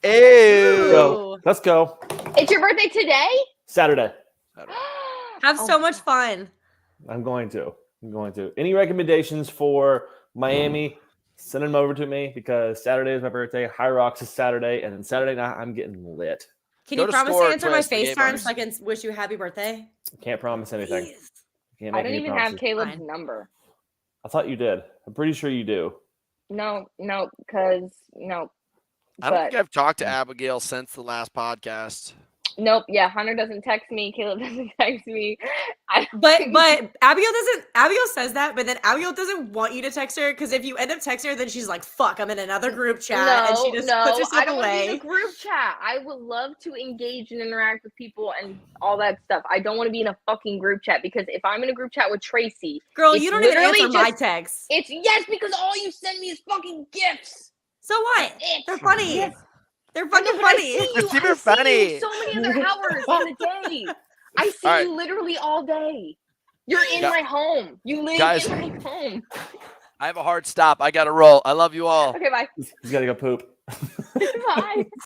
Ew. Go. Let's go. It's your birthday today? Saturday. Have Oh so much fun. I'm going to. Any recommendations for Miami? Send them over to me because Saturday is my birthday. High Rocks is Saturday, and then Saturday night I'm getting lit. Can Go you to promise Store to or answer my Twist, the game FaceTime bars. so I can wish you a happy birthday? Can't promise anything. Please. Can't I make don't any even have promises. Caleb's Fine. number. I thought you did. I'm pretty sure you do. No, because no. I don't think But I've talked to Abigail since the last podcast. nope. Yeah, Hunter doesn't text me. Caleb doesn't text me. But Abigail says that, but then Abigail doesn't want you to text her because if you end up texting her, then she's like, fuck, I'm in another group chat. And she just puts herself I don't want to be in away. a group chat. I would love to engage and interact with people and all that stuff. I don't want to be in a fucking group chat because if I'm in a group chat with Tracy, Girl, it's you don't even literally answer my just- texts. it's yes because all you send me is fucking gifts. So what? It. They're funny. Yes. They're I know, fucking but I funny. see you. It's super I see funny. you so many other hours in the day. I see All right. you literally all day. You're in Gu- my home. You live Guys. in my home. I have a hard stop. I got to roll. I love you all. Okay, bye. He's got to go poop. Bye.